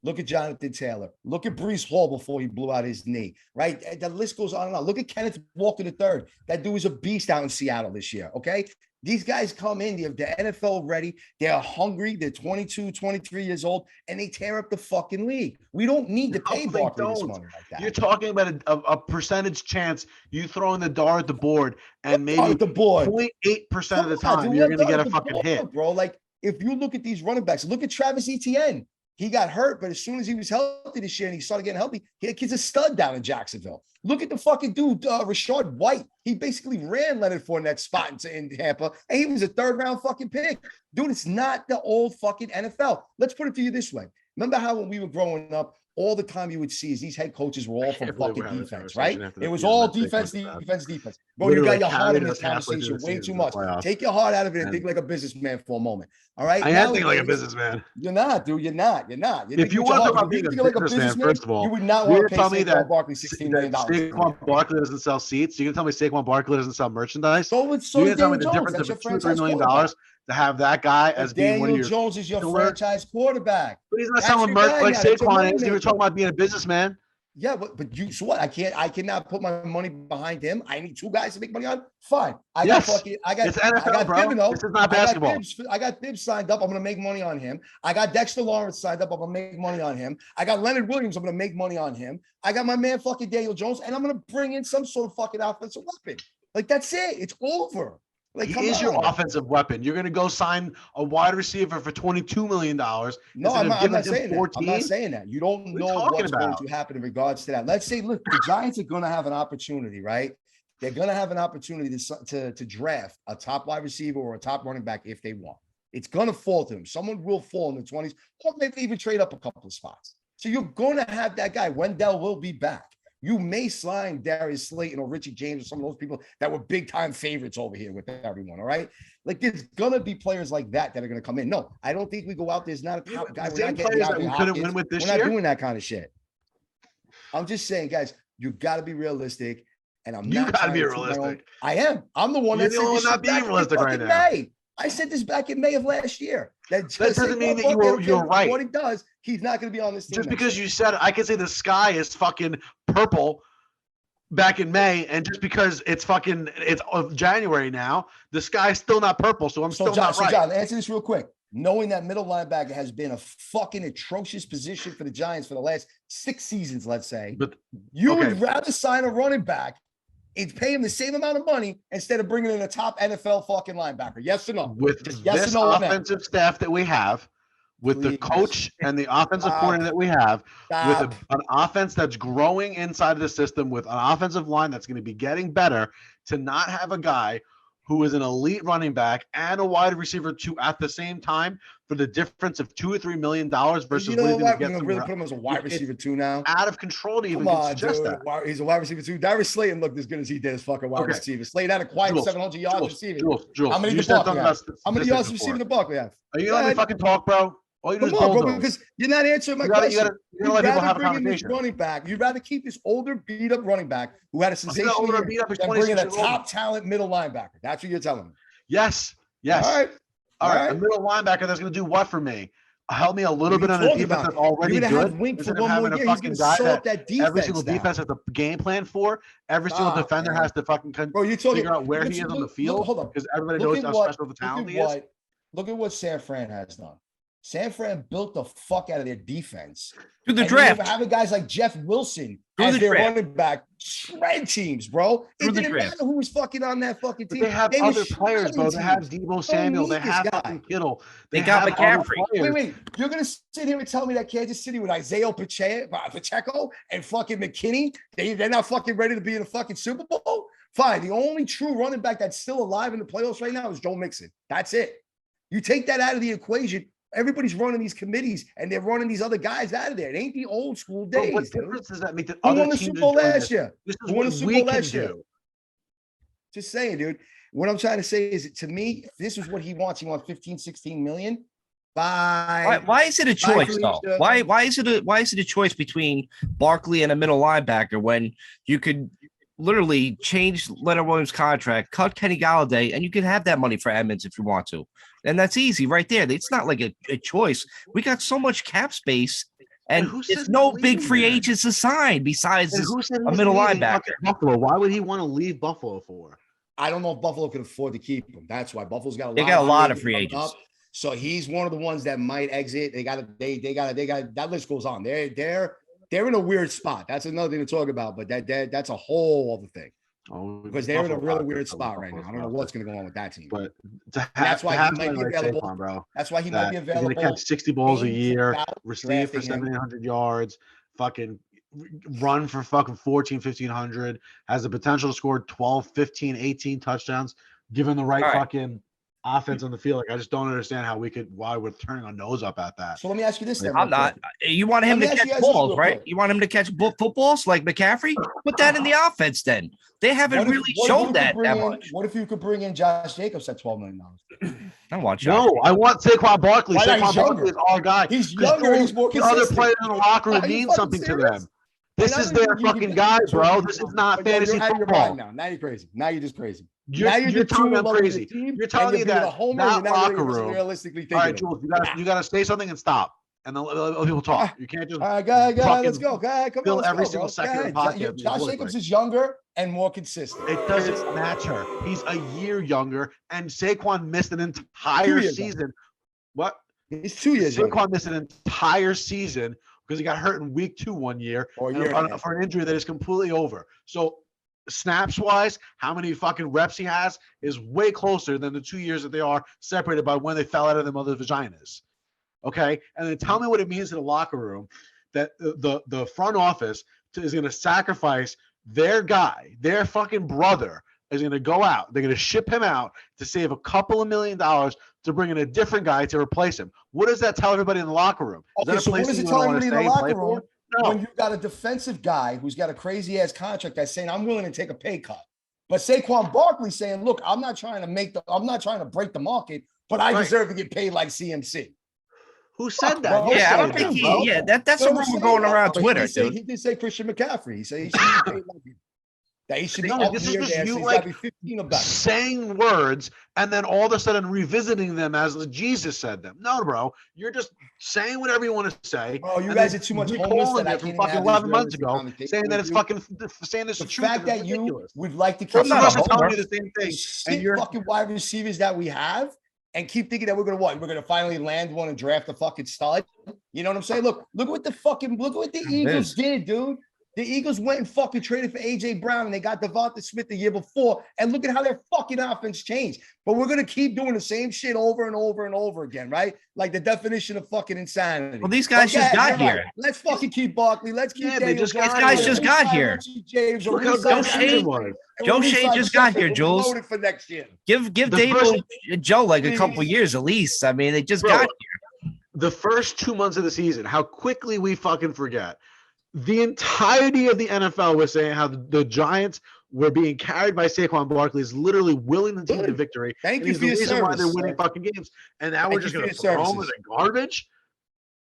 Look at Jonathan Taylor. Look at Breece Hall before he blew out his knee, right? And the list goes on and on. Look at Kenneth Walker III. That dude was a beast out in Seattle this year, okay? These guys come in, they're NFL ready. They're hungry. They're 22, 23 years old, and they tear up the fucking league. We don't need to No, pay they Barkley this don't. money like that. You're talking about a percentage chance you throwing the dart at the board, and maybe At the board. 0.8% of the Come on, time dude, you're we're going to get done a with the fucking ball, hit. bro. Like, if you look at these running backs, look at Travis Etienne. He got hurt, but as soon as he was healthy this year and he started getting healthy, he kid's a stud down in Jacksonville. Look at the fucking dude, Rashard White. He basically ran Leonard Fournette's spot in Tampa, and he was a 3rd-round fucking pick. Dude, it's not the old fucking NFL. Let's put it to you this way. Remember how when we were growing up, all the time you would see is these head coaches were all from can't believe fucking we're having this defense, right? conversation after It that, was yeah, all that's big defense, about that. defense. Bro, you Literally got your heart in carried this us halfway through conversation the way season too in the much. playoffs. Take your heart out of it and And- think like a businessman for a moment. All right? I am Now, thinking like a businessman. You're not, dude. You're not. You're If thinking you with your want to heart. talk about If being you a think like businessman, first of all, you would not you're want gonna to pay tell me that Saquon Barkley $16 million. Saquon Barkley doesn't sell seats. You're gonna tell me Saquon Barkley doesn't sell merchandise? So it's You're so gonna tell me Daniel the Jones. difference That's of your $2 or $3 franchise million quarterback. to have that guy as being one of Daniel your Jones is your killer. franchise quarterback. But he's not That's selling your merch guy like now. That's your Saquon is. You were moneymaker. talking about being a businessman. Yeah, but you so what? I cannot put my money behind him. I need two guys to make money on. Fine. I got It's NFL, I got bro. Thibodeau. This is not basketball. I got Bibbs signed up. I'm gonna make money on him. I got Dexter Lawrence signed up. I'm gonna make money on him. I got Leonard Williams. I'm gonna make money on him. I got my man fucking Daniel Jones, and I'm gonna bring in some sort of fucking offensive weapon. Like that's it. It's over. Like He is your offensive weapon. You're going to go sign a wide receiver for $22 million. No, I'm not saying that. I'm not saying that. You don't know what's going to happen in regards to that. Let's say, look, the Giants are going to have an opportunity, right? They're going to have an opportunity to draft a top wide receiver or a top running back if they want. It's going to fall to them. Someone will fall in the 20s, or maybe even trade up a couple of spots. So you're going to have that guy. Wendell will be back. You may sign Darius Slayton or Richie James or some of those people that were big time favorites over here with everyone. All right. Like there's gonna be players like that are gonna come in. No, I don't think we go out. There's not a top guy. We're not players that we couldn't win with this year. We're not doing that kind of shit. I'm just saying, guys, you gotta be realistic. And you gotta be realistic. I am. I'm the one that's not being realistic right now. May. I said this back in May of last year. That doesn't mean that you're right. What he does, he's not going to be on this team. Just because you said it, I can say the sky is fucking purple back in May, and just because it's January now, the sky's still not purple. So I'm still not right. John, answer this real quick. Knowing that middle linebacker has been a fucking atrocious position for the Giants for the last 6 seasons, let's say, but you would rather sign a running back and pay him the same amount of money instead of bringing in a top NFL fucking linebacker. Yes or no? With this offensive staff that we have, with the coach and the offensive coordinator that we have, with an offense that's growing inside of the system, with an offensive line that's going to be getting better, to not have a guy who is an elite running back and a wide receiver two at the same time for the difference of $2 or $3 million versus what he's going to get. Really put him as a wide receiver two now. Out of control to even suggest that. He's a wide receiver two. Darius Slayton looked as good as he did as fucking wide receiver. Slayton had a quiet 700 yards receiving. How many yards receiving the Buck we have? Are you letting me fucking talk, bro? All you do is bro, because you're not answering my question. You're let people have a conversation. Running back. You'd rather keep this older, beat up running back who had a sensational year than bring in a top talent middle linebacker. That's what you're telling me. Yes. All right. A middle linebacker that's going to do what for me? Help me a little bit on a defense that's already good. Have Wink for one more year. He's going to sew up that defense. Every single defense has a game plan for. Every single defender has to fucking figure out where he is on the field. Hold on. Because everybody knows how special the talent he is. Look at what San Fran has done. San Fran built the fuck out of their defense. Through the draft. Having guys like Jeff Wilson as their running back, shred teams, bro. It didn't matter who was fucking on that fucking team. But they have other players, bro. They have Deebo Samuel. They have fucking Kittle. They got McCaffrey. Wait. You're going to sit here and tell me that Kansas City with Isaiah Pacheco and fucking McKinney, they're not fucking ready to be in the fucking Super Bowl? Fine. The only true running back that's still alive in the playoffs right now is Joe Mixon. That's it. You take that out of the equation. Everybody's running these committees and they're running these other guys out of there. It ain't the old school days. What difference does that make? That who won the Super Bowl last year? This is what we can do. Just saying, dude. What I'm trying to say is, to me, if this is what he wants 15, 16 million. Bye. Why is it a choice though? Why is it a choice between Barkley and a middle linebacker when you could literally change Leonard Williams' contract, cut Kenny Galladay, and you can have that money for Edmonds if you want to. And that's easy right there. It's not like a choice. We got so much cap space, and there's no big free agents to sign besides a middle linebacker. Buffalo. Why would he want to leave Buffalo for? I don't know if Buffalo can afford to keep him. That's why Buffalo's got a lot of free agents. So he's one of the ones that might exit. They got that list goes on. They're in a weird spot. That's another thing to talk about, but that's a whole other thing. Because they're in a really weird spot right now. I don't know what's going to go on with that team. But that's why he might be available, bro. That's why he might be available. He's going to catch 60 balls a year, receive for 700 yards, fucking run for fucking 1,500, has the potential to score 12, 15, 18 touchdowns, given the right fucking offense on the field. Like, I just don't understand why we're turning our nose up at that. So let me ask you this then. I'm not. You want him to catch balls, right? You want him to catch footballs like McCaffrey? Put that in the offense then. They haven't really shown that much. What if you could bring in Josh Jacobs at $12 million? I want Josh. No, I want Saquon Barkley. Saquon Barkley is our guy. He's younger. He's more consistent. The other players in the locker room mean something to them. This is their fucking guy, bro. This is not fantasy football. Now you're crazy. Now you're just crazy. You're telling me I'm crazy. You're telling me that that locker room. Realistically all right, Jules, you gotta say something and stop, and then let people talk. You can't just all right, go ahead, let's go. Go ahead, come fill on, every single second of the podcast. Josh Jacobs is younger and more consistent. It doesn't matter. He's a year younger, and Saquon missed an entire season. What? He's 2 years younger. Saquon missed an entire season because he got hurt in week 2 1 year for an injury that is completely over. So snaps wise, how many fucking reps he has is way closer than the 2 years that they are separated by when they fell out of their mother's vaginas. Okay. And then tell me what it means in the locker room that the front office is going to sacrifice their guy, their fucking brother is going to go out. They're going to ship him out to save a couple of $1 million to bring in a different guy to replace him. What does that tell everybody in the locker room? Okay, so what does it tell everybody in the locker room? No. When you've got a defensive guy who's got a crazy ass contract that's saying, I'm willing to take a pay cut. But Saquon Barkley saying, look, I'm not trying to break the market, but I deserve to get paid like CMC. Who said that? Yeah, I don't think that's a rumor going around Twitter, dude. He did say Christian McCaffrey. He said he should be paid like him. That he should be up this here. is just you like 15 of saying words and then all of a sudden revisiting them as Jesus said them. No, bro, you're just saying whatever you want to say. Oh, you guys are too much homeless that I from fucking 11 months ago, saying that it's fucking saying this. The fact that you would like to keep telling you the same thing, and you're fucking wide receivers that we have, and keep thinking that we're gonna what? We're gonna finally land one and draft a fucking stud. You know what I'm saying? Look what the Eagles did, dude. The Eagles went and fucking traded for A.J. Brown, and they got Devonta Smith the year before. And look at how their fucking offense changed. But we're going to keep doing the same shit over and over and over again, right? Like the definition of fucking insanity. Well, these guys just got here. Right. Let's fucking keep Barkley. Let's keep these guys just got here. James, look how Joe Shea just got here, Jules. For next year. Give Dable and Joe like a couple years at least. I mean, they just got here. The first 2 months of the season, how quickly we fucking forget. The entirety of the NFL was saying how the Giants were being carried by Saquon Barkley is literally willing the team to victory. Thank you for your service. Why they're winning fucking games, and now we're just going to throw them in the garbage.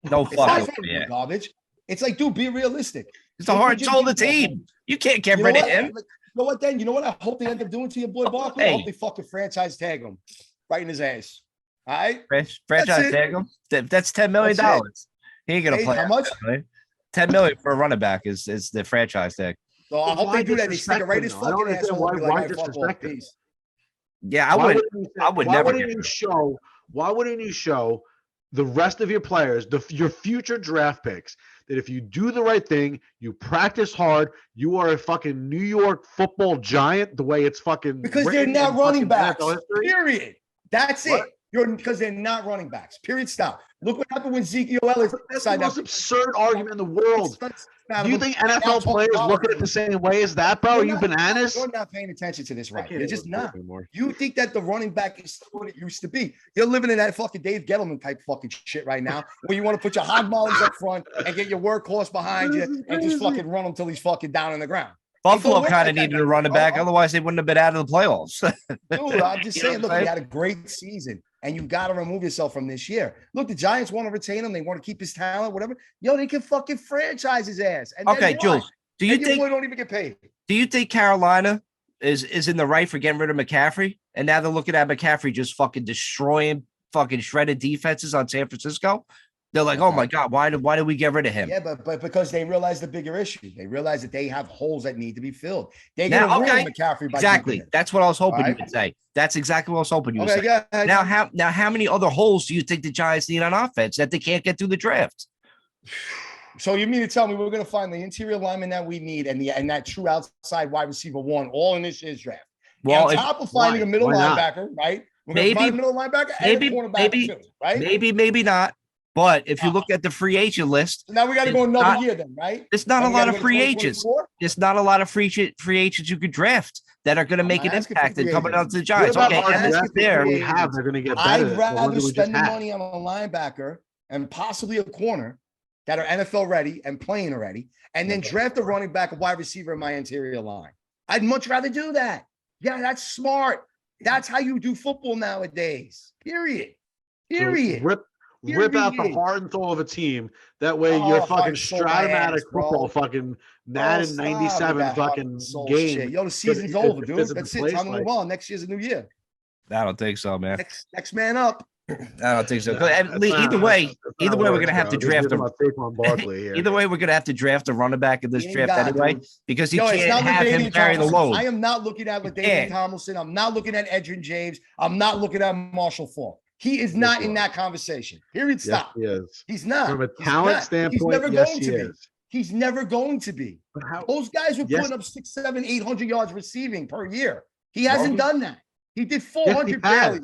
No fucking garbage. It's like, dude, be realistic. It's the heart and soul of the team. You can't get rid of him. You know what? Then you know what I hope they end up doing to your boy Barkley. I hope they fucking franchise tag him right in his ass. All right, franchise tag him. That's $10 million. He ain't gonna play. How much? $10 million for a running back is the franchise tag. So I hope they do that. They stick it right his fucking ass. Why disrespect him? Yeah, I would never. Why wouldn't you show the rest of your players, your future draft picks, that if you do the right thing, you practice hard, you are a fucking New York football giant. The way it's fucking because they're not running backs. Period. That's it. Because they're not running backs. Period. Stop. Look what happened when Ezekiel Elliott. That's the most absurd argument in the world. Do you think NFL players look at it the same way as that, bro? Are you bananas? You're not paying attention to this, right? You're just not. You think that the running back is what it used to be. You're living in that fucking Dave Gettleman type fucking shit right now, where you want to put your hog mollies up front and get your workhorse behind you and just fucking run them till he's fucking down on the ground. Buffalo kind of needed a running back, otherwise they wouldn't have been out of the playoffs. Dude, I'm just saying, look, he had a great season, and you got to remove yourself from this year. Look, the Giants want to retain him. They want to keep his talent, whatever. Yo, they can fucking franchise his ass. And okay, Jules, do you think don't even get paid? Do you think Carolina is in the right for getting rid of McCaffrey? And now they're looking at McCaffrey just fucking destroying fucking shredded defenses on San Francisco. They're like, oh my God, why did we get rid of him? Yeah, but because they realize the bigger issue. They realize that they have holes that need to be filled. They're going to ruin McCaffrey by exactly. That's what I was hoping you would say. That's exactly what I was hoping you would say. Yeah. Now how many other holes do you think the Giants need on offense that they can't get through the draft? So you mean to tell me we're going to find the interior lineman that we need and that true outside wide receiver one all in this year's draft? Well, on top of finding a middle linebacker, right? We're going to find a middle linebacker and a cornerback too, right? Maybe not. But if you look at the free agent list, so now we got to go another year then, right? There's not a lot of free agents. There's not a lot of free agents you could draft that are going to make an impact and coming out to the Giants. Okay, and this is there. They're going to get better. I'd rather spend the money on a linebacker and possibly a corner that are NFL ready and playing already, and then draft a running back, a wide receiver in my interior line. I'd much rather do that. Yeah, that's smart. That's how you do football nowadays. Period. So rip out the Period. heart and soul of a team. That way, Oh, your heart fucking and soul my Stratomatic ass, bro. football, fucking Oh, Madden stop with '97 that heart fucking and soul game. shit. Yo, the season's over, dude. Is a That's it. place Time to like move on. Next year's a new year. I don't think so, man. Next man up. I don't think so. Nah, Either way, we're gonna have to draft a Saquon Barkley here. either way, we're gonna have to draft a running back in this He ain't draft got, anyway, dude. because you Yo, it's can't not have him LaDainian carry the Tomlinson. load. I am not looking at LaDainian Tomlinson. I'm not looking at Edgerrin James. I'm not looking at Marshall Falk. He is not in that conversation. Period. Stop. Yes, he is. He's not. From a He's talent not. standpoint, he's never yes, going he to is. be. He's never going to be. But how? Those guys were Yes. putting up 6, 7, 800 yards receiving per year. He hasn't done that. He did Yes, 400 he barely.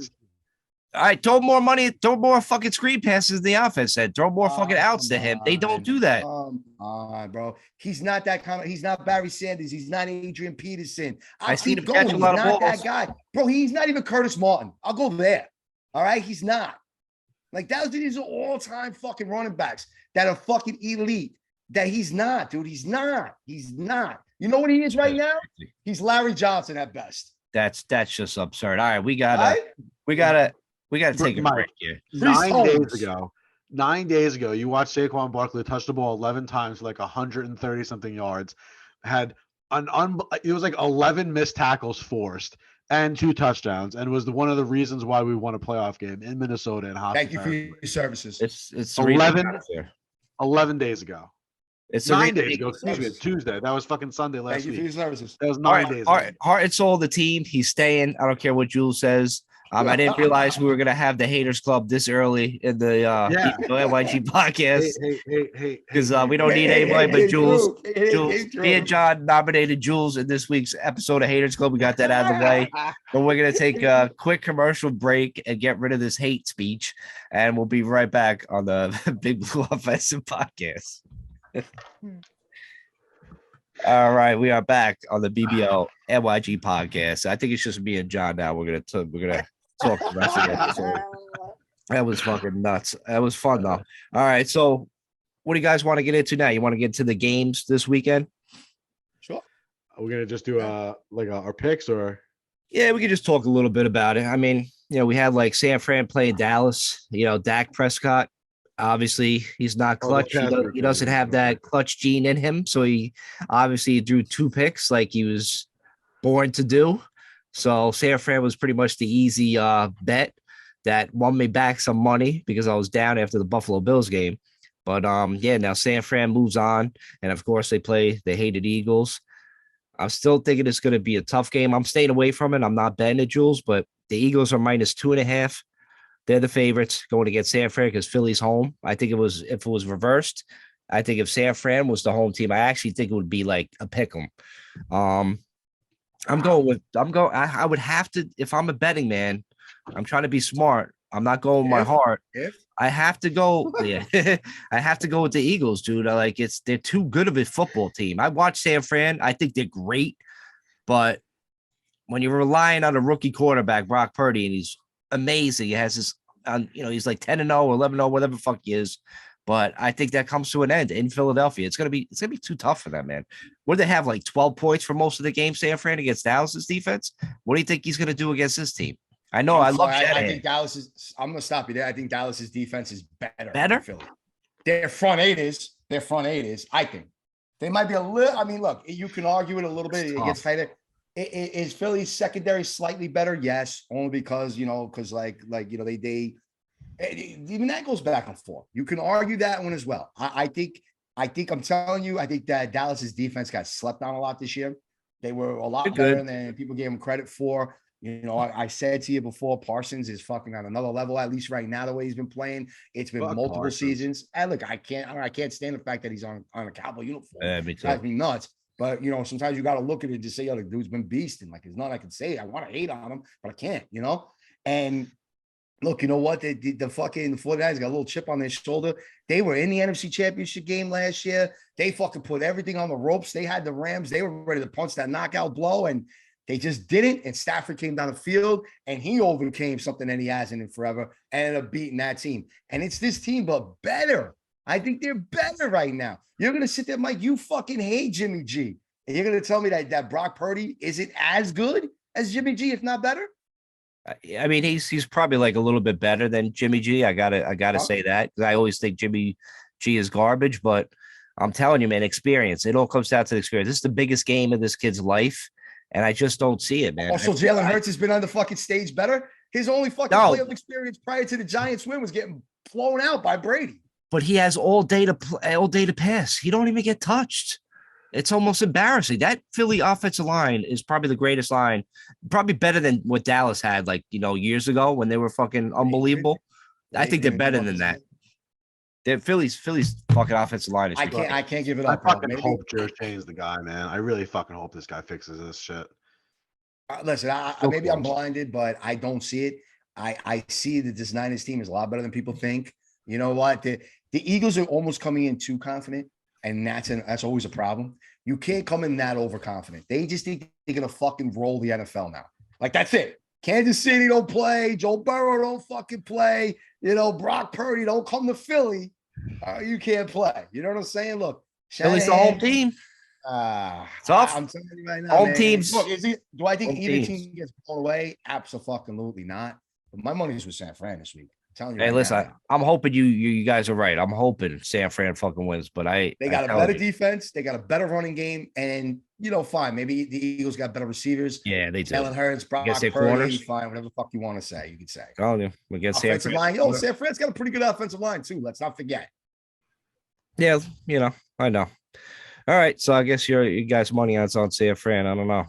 All right, throw more money, throw more fucking screen passes in the offense, and throw more fucking outs to him. They don't do that. Come on, bro. He's not that kind of. He's not Barry Sanders. He's not Adrian Peterson. I seen him keep catch a going. lot He's of not balls. that guy, bro. He's not even Curtis Martin. I'll go there. All right, he's not. Like these are all-time fucking running backs that are fucking elite. That he's not, dude. He's not. He's not. You know what he is right now? He's Larry Johnson at best. That's just absurd. All right, we gotta take a Mike, break here. 9 days ago, you watched Saquon Barkley touch the ball 11 times for like 130 something yards. Had it was like 11 missed tackles forced and 2 touchdowns, and was one of the reasons why we won a playoff game in Minnesota and hockey. Thank you for your services. It's 11 days ago. It's 9 days ago. Excuse me, Tuesday. That was fucking Sunday last Thank you for week. your services. That was 9 days ago. Heart and soul of the team. He's staying. I don't care what Jules says. I didn't realize we were gonna have the haters club this early in the NYG podcast because we don't need anybody but Jules. Jules, me and John nominated Jules in this week's episode of Haters Club. We got that out of the way, but we're gonna take a quick commercial break and get rid of this hate speech, and we'll be right back on the Big Blue Offensive Podcast. All right, we are back on the BBL NYG podcast. I think it's just me and John now. We're gonna talk the rest of the episode. That was fucking nuts. That was fun though. All right, so what do you guys want to get into now? You want to get into the games this weekend? Sure. Are we gonna just do our picks or? Yeah, we could just talk a little bit about it. I mean, we had like San Fran playing Dallas. Dak Prescott. Obviously, he's not clutch. He doesn't have that clutch gene in him. So he obviously threw 2 picks like he was born to do. So San Fran was pretty much the easy bet that won me back some money because I was down after the Buffalo Bills game. But now San Fran moves on. And of course, they play the hated Eagles. I'm still thinking it's going to be a tough game. I'm staying away from it. I'm not betting it, Jules, but the Eagles are -2.5. They're the favorites going against San Fran because Philly's home. I think if it was reversed, I think if San Fran was the home team, I actually think it would be like a pick 'em. I would have to, if I'm a betting man, I'm trying to be smart. I'm not going with my heart. I have to go. Yeah, I have to go with the Eagles, dude. They're too good of a football team. I watch San Fran. I think they're great, but when you're relying on a rookie quarterback, Brock Purdy, and he's amazing. He has this, he's like 10-0, 11-0, whatever the fuck he is. But I think that comes to an end in Philadelphia. It's gonna be too tough for them, man. What do they have, like 12 points for most of the game, San Fran, against Dallas's defense? What do you think he's gonna do against this team? I know I love Shanahan. I think Dallas is. I'm gonna stop you there. I think Dallas's defense is better. Better? Than Philly. Their front eight is. I think they might be a little. I mean, look, you can argue it a little bit. It gets tighter. Is Philly's secondary slightly better? Yes, only because they even that goes back and forth. You can argue that one as well. I think I'm telling you, I think that Dallas's defense got slept on a lot this year. They were a lot better than people gave them credit for. I said to you before, Parsons is fucking on another level, at least right now, the way he's been playing. It's been multiple seasons. And look, I can't stand the fact that he's on a Cowboy uniform. Yeah, me too. Drives me nuts. But sometimes you got to look at it and just say, the dude's been beasting. Like, there's nothing I can say. I want to hate on him, but I can't, And look, you know what? The fucking 49ers got a little chip on their shoulder. They were in the NFC Championship game last year. They fucking put everything on the ropes. They had the Rams. They were ready to punch that knockout blow, and they just didn't. And Stafford came down the field, and he overcame something that he hasn't in forever and ended up beating that team. And it's this team, but better. I think they're better right now. You're going to sit there, Mike, you fucking hate Jimmy G. And you're going to tell me that Brock Purdy isn't as good as Jimmy G, if not better? I mean, he's probably like a little bit better than Jimmy G. I gotta Huh? say that because I always think Jimmy G is garbage, but I'm telling you, man, experience. It all comes down to the experience. This is the biggest game of this kid's life, and I just don't see it, man. Also, Jalen Hurts has been on the fucking stage better. His only fucking No. playoff experience prior to the Giants win was getting blown out by Brady. But he has all day to pass. He don't even get touched. It's almost embarrassing. That Philly offensive line is probably the greatest line, probably better than what Dallas had, like years ago when they were fucking unbelievable. I think they're better than that. Philly's fucking offensive line is. I can't give it I up. Bro. fucking hope Joe Shane's the guy, man. I really fucking hope this guy fixes this shit. Listen, maybe I'm blinded, but I don't see it. I see that this Niners team is a lot better than people think. You know what? The Eagles are almost coming in too confident, and that's always a problem. You can't come in that overconfident. They just think they're gonna fucking roll the NFL now. Like that's it. Kansas City don't play. Joe Burrow don't fucking play. Brock Purdy don't come to Philly. You can't play. You know what I'm saying? Look, Philly's the home team. Tough. I'm telling you right now, home man. teams. Look, do I think either teams. team gets blown away? Absolutely not. But my money's with San Fran this week. I'm telling you. Hey, right listen, now. I'm hoping you guys are right. I'm hoping San Fran fucking wins, but they got a better defense. They got a better running game, and fine. Maybe the Eagles got better receivers. Yeah, they do. Jalen Hurts, Brock Purdy, fine, whatever the fuck you want to say, you could say. Oh, yeah, against offensive line. San Fran's got a pretty good offensive line too. Let's not forget. Yeah, I know. All right, so I guess you guys' money on San Fran. I don't know.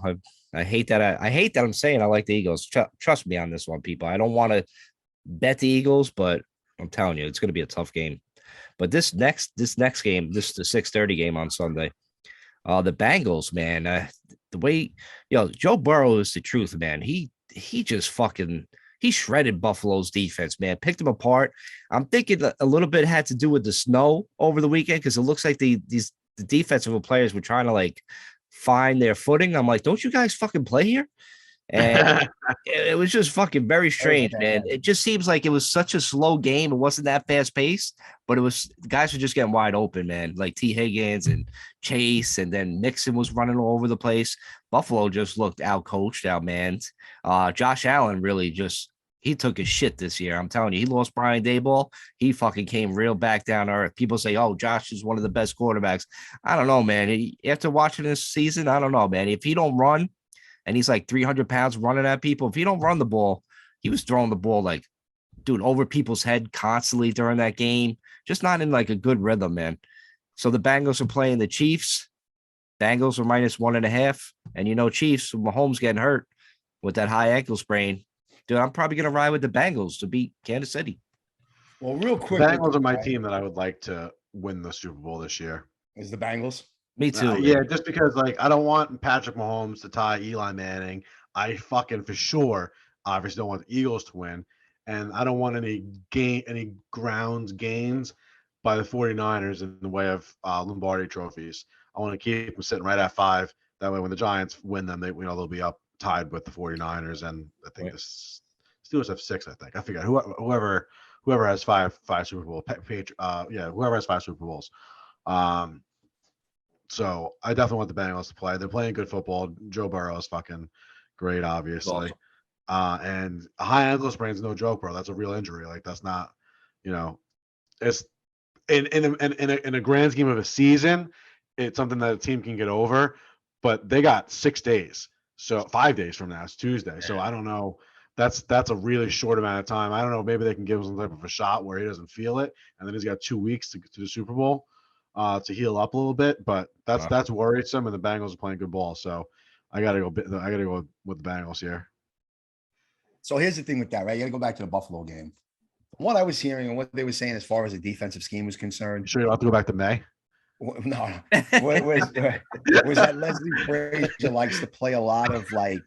I hate that. I hate that I'm saying I like the Eagles. Trust me on this one, people. I don't want to bet the Eagles, but I'm telling you, it's going to be a tough game. But this next game, the 6:30 game on Sunday, the Bengals, man, the way Joe Burrow is the truth, man. He just fucking he shredded Buffalo's defense, man. Picked them apart. I'm thinking a little bit had to do with the snow over the weekend because it looks like the defensive players were trying to like find their footing. I'm like, don't you guys fucking play here? And it was just fucking very strange, man. It just seems like it was such a slow game. It wasn't that fast paced, but the guys were just getting wide open, man. Like T. Higgins and Chase, and then Mixon was running all over the place. Buffalo just looked out coached, out manned. Josh Allen really he took his shit this year. I'm telling you, he lost Brian Daboll. He fucking came real back down to earth. People say, oh, Josh is one of the best quarterbacks. I don't know, man. After watching this season, I don't know, man. If he don't run, and he's like 300 pounds running at people, if he don't run the ball, he was throwing the ball like, dude, over people's head constantly during that game. Just not in like a good rhythm, man. So the Bengals are playing the Chiefs. Bengals are -1.5. And Chiefs, Mahomes getting hurt with that high ankle sprain. Dude, I'm probably going to ride with the Bengals to beat Kansas City. Well, real quick. The Bengals are my team that I would like to win the Super Bowl this year. Is the Bengals? Me too. Yeah, just because I don't want Patrick Mahomes to tie Eli Manning. I fucking for sure obviously don't want the Eagles to win. And I don't want any grounds gains by the 49ers in the way of Lombardi trophies. I want to keep them sitting right at 5. That way when the Giants win them, they'll be up tied with the 49ers, and I think the Steelers have 6. I think I forget whoever has five Super Bowl. Whoever has 5 Super Bowls. So I definitely want the Bengals to play. They're playing good football. Joe Burrow is fucking great, obviously. Awesome. And a high ankle sprain is no joke, bro. That's a real injury. Like that's not, it's in a grand scheme of a season, it's something that a team can get over. But they got 6 days. So 5 days from now, it's Tuesday. Yeah. So I don't know. That's a really short amount of time. I don't know. Maybe they can give him some type of a shot where he doesn't feel it, and then he's got 2 weeks to get to the Super Bowl to heal up a little bit. But that's worrisome, and the Bengals are playing good ball. So I gotta go with the Bengals here. So here's the thing with that, right? You got to go back to the Buffalo game. What I was hearing and what they were saying as far as the defensive scheme was concerned. Sure, you'll have to go back to May. No. was that Leslie Frazier likes to play a lot of like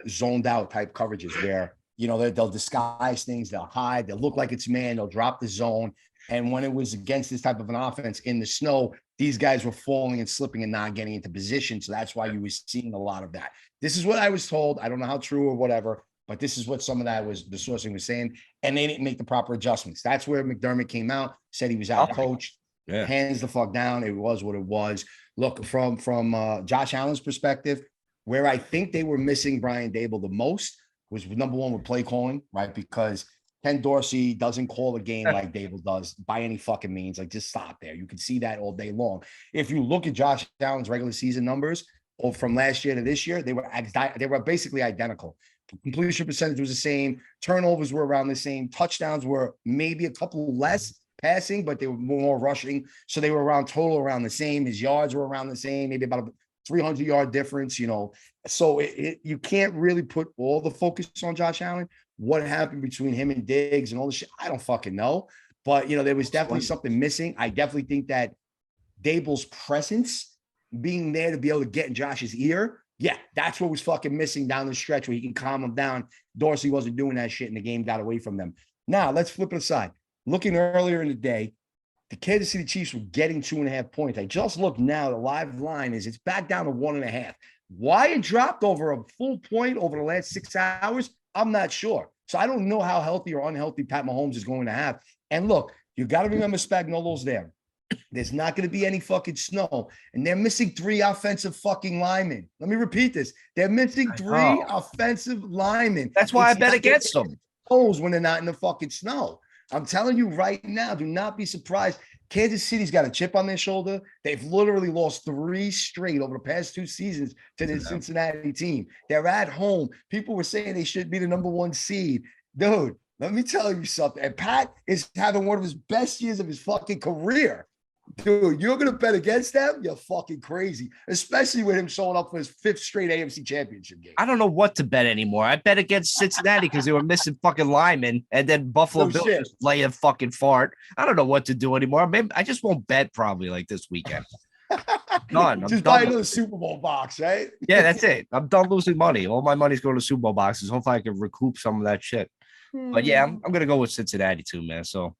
zoned out type coverages where, they'll disguise things, they'll hide, they'll look like it's man, they'll drop the zone. And when it was against this type of an offense in the snow, these guys were falling and slipping and not getting into position. So that's why you were seeing a lot of that. This is what I was told. I don't know how true or whatever, but this is what some of that was, the sourcing was saying. And they didn't make the proper adjustments. That's where McDermott came out, said he was out coached. Yeah. Hands the fuck down. It was what it was. Look, from Josh Allen's perspective, where I think they were missing Brian Daboll the most was number one with play calling, right? Because Ken Dorsey doesn't call a game like Dable does by any fucking means. Like, just stop there. You can see that all day long. If you look at Josh Allen's regular season numbers from last year to this year, they were basically identical. Completion percentage was the same. Turnovers were around the same. Touchdowns were maybe a couple less passing, but they were more rushing. So they were around the same. His yards were around the same, maybe about a 300-yard difference, So you can't really put all the focus on Josh Allen. What happened between him and Diggs and all the shit, I don't fucking know. But, there was definitely something missing. I definitely think that Dable's presence being there to be able to get in Josh's ear, yeah, that's what was fucking missing down the stretch where he can calm him down. Dorsey wasn't doing that shit and the game got away from them. Now, let's flip it aside. Looking earlier in the day, the Kansas City Chiefs were getting 2.5 points. I just looked now. The live line is it's back down to 1.5. Why it dropped over a full point over the last 6 hours, I'm not sure. So I don't know how healthy or unhealthy Pat Mahomes is going to have. And look, you got to remember Spagnuolo's there. There's not going to be any fucking snow. And they're missing 3 offensive fucking linemen. Let me repeat this. They're missing 3 offensive linemen. That's why I bet against them. When they're not in the fucking snow. I'm telling you right now, do not be surprised. Kansas City's got a chip on their shoulder. They've literally lost 3 straight over the past 2 seasons to the Cincinnati team. They're at home. People were saying they should be the number 1 seed. Dude, let me tell you something. And Pat is having one of his best years of his fucking career. Dude, you're going to bet against them? You're fucking crazy, especially with him showing up for his 5th straight AFC championship game. I don't know what to bet anymore. I bet against Cincinnati because they were missing fucking linemen, and then Buffalo Bills just lay a fucking fart. I don't know what to do anymore. Maybe I just won't bet probably like this weekend. I'm just buy another Super Bowl box, right? Yeah, that's it. I'm done losing money. All my money's going to Super Bowl boxes. Hopefully I can recoup some of that shit. But yeah, I'm going to go with Cincinnati too, man. So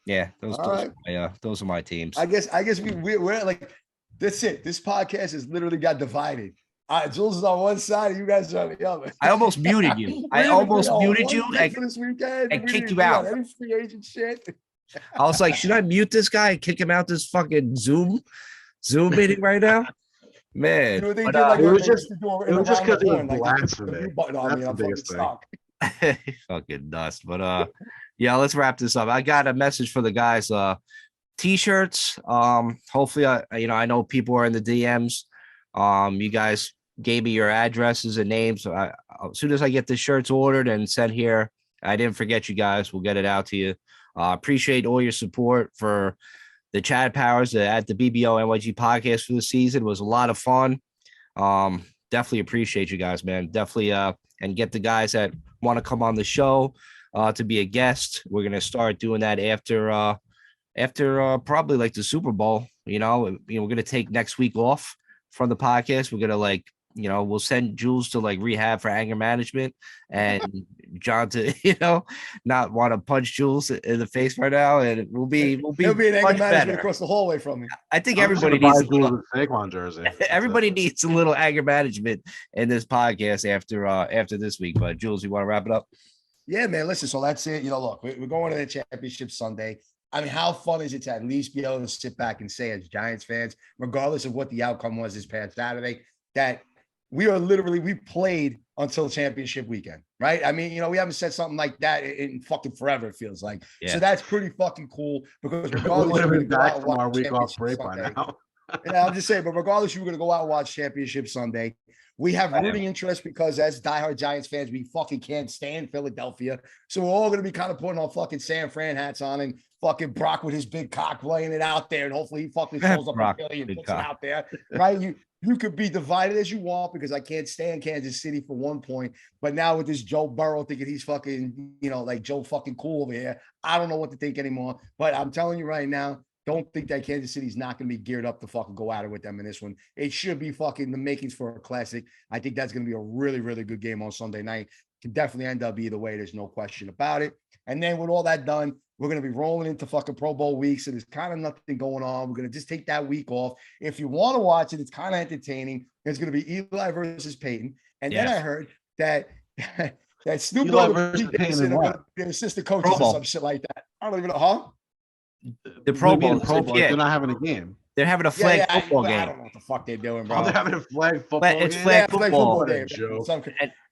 yeah, those are my teams. I guess we're like, that's it. This podcast has literally got divided. Jules is on one side and you guys are on the other. I almost muted you. I almost muted you for this weekend and kicked you out. Any free agent shit. I was like, should I mute this guy and kick him out this fucking Zoom meeting right now? Man, it was just because it was blasphemy. That's the biggest thing. Fucking dust. But yeah, let's wrap this up. I got a message for the guys. T-shirts. Hopefully, I know people are in the DMs. You guys gave me your addresses and names. So as soon as I get the shirts ordered and sent here, I didn't forget you guys. We'll get it out to you. Appreciate all your support for the Chad Powers at the BBO NYG podcast for the season. It was a lot of fun. Definitely appreciate you guys, man. Definitely and get the guys that want to come on the show to be a guest. We're gonna start doing that after probably like the Super Bowl. We're gonna take next week off from the podcast. We're gonna we'll send Jules to rehab for anger management and John to not want to punch Jules in the face right now, and we'll be There'll be an anger management across the hallway from me. I think everybody needs a little Saquon jersey. Everybody needs a little anger management in this podcast after this week. But Jules, you want to wrap it up? Yeah, man. Listen, so that's it. Look, we're going to the championship Sunday. I mean, how fun is it to at least be able to sit back and say, as Giants fans, regardless of what the outcome was this past Saturday, that we played until championship weekend, right? I mean, we haven't said something like that in fucking forever, it feels like. Yeah. So that's pretty fucking cool because regardless we're going to go out and watch our week off break by now. I'm just saying, but regardless, you were going to go out and watch championship Sunday. We have rooting interest because as diehard Giants fans, we fucking can't stand Philadelphia. So we're all going to be kind of putting our fucking San Fran hats on and fucking Brock with his big cock laying it out there. And hopefully he fucking shows up in Philly and puts it out there, right? You could be divided as you want because I can't stand Kansas City for 1 point. But now with this Joe Burrow thinking he's fucking, like Joe fucking cool over here, I don't know what to think anymore. But I'm telling you right now, don't think that Kansas City's not going to be geared up to fucking go at it with them in this one. It should be fucking the makings for a classic. I think that's going to be a really, really good game on Sunday night. Can definitely end up either way. There's no question about it. And then with all that done, we're going to be rolling into fucking Pro Bowl week. So there's kind of nothing going on. We're going to just take that week off. If you want to watch it, it's kind of entertaining. It's going to be Eli versus Peyton. And then I heard that Snoop Dogg and assistant coaches or some shit like that. I don't even know, huh? The Pro Bowl. They're not having a game. They're having a Yeah, flag yeah, football I game. don't know what the fuck they're doing, bro. Oh, they're having a flag football But it's game? flag Yeah, flag football. What a game. joke. And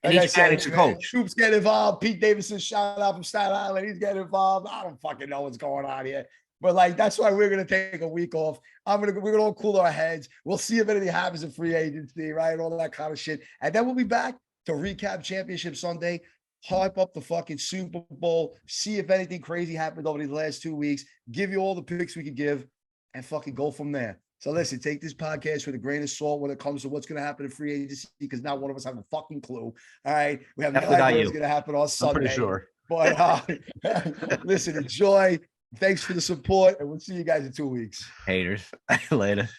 Like each I guy said, needs a man, coach. Troops get involved. Pete Davidson shot out from Staten Island. He's getting involved. I don't fucking know what's going on here. But like that's why we're gonna take a week off. We're gonna all cool our heads. We'll see if anything happens in free agency, right? All that kind of shit. And then we'll be back to recap Championship Sunday, hype up the fucking Super Bowl, see if anything crazy happened over these last 2 weeks, give you all the picks we could give, and fucking go from there. So listen, take this podcast with a grain of salt when it comes to what's going to happen in free agency, because not one of us have a fucking clue. All right. We have no Definitely not idea what's you. going to happen on I'm Sunday. pretty sure. But listen, enjoy. Thanks for the support, and we'll see you guys in 2 weeks. Haters. Later.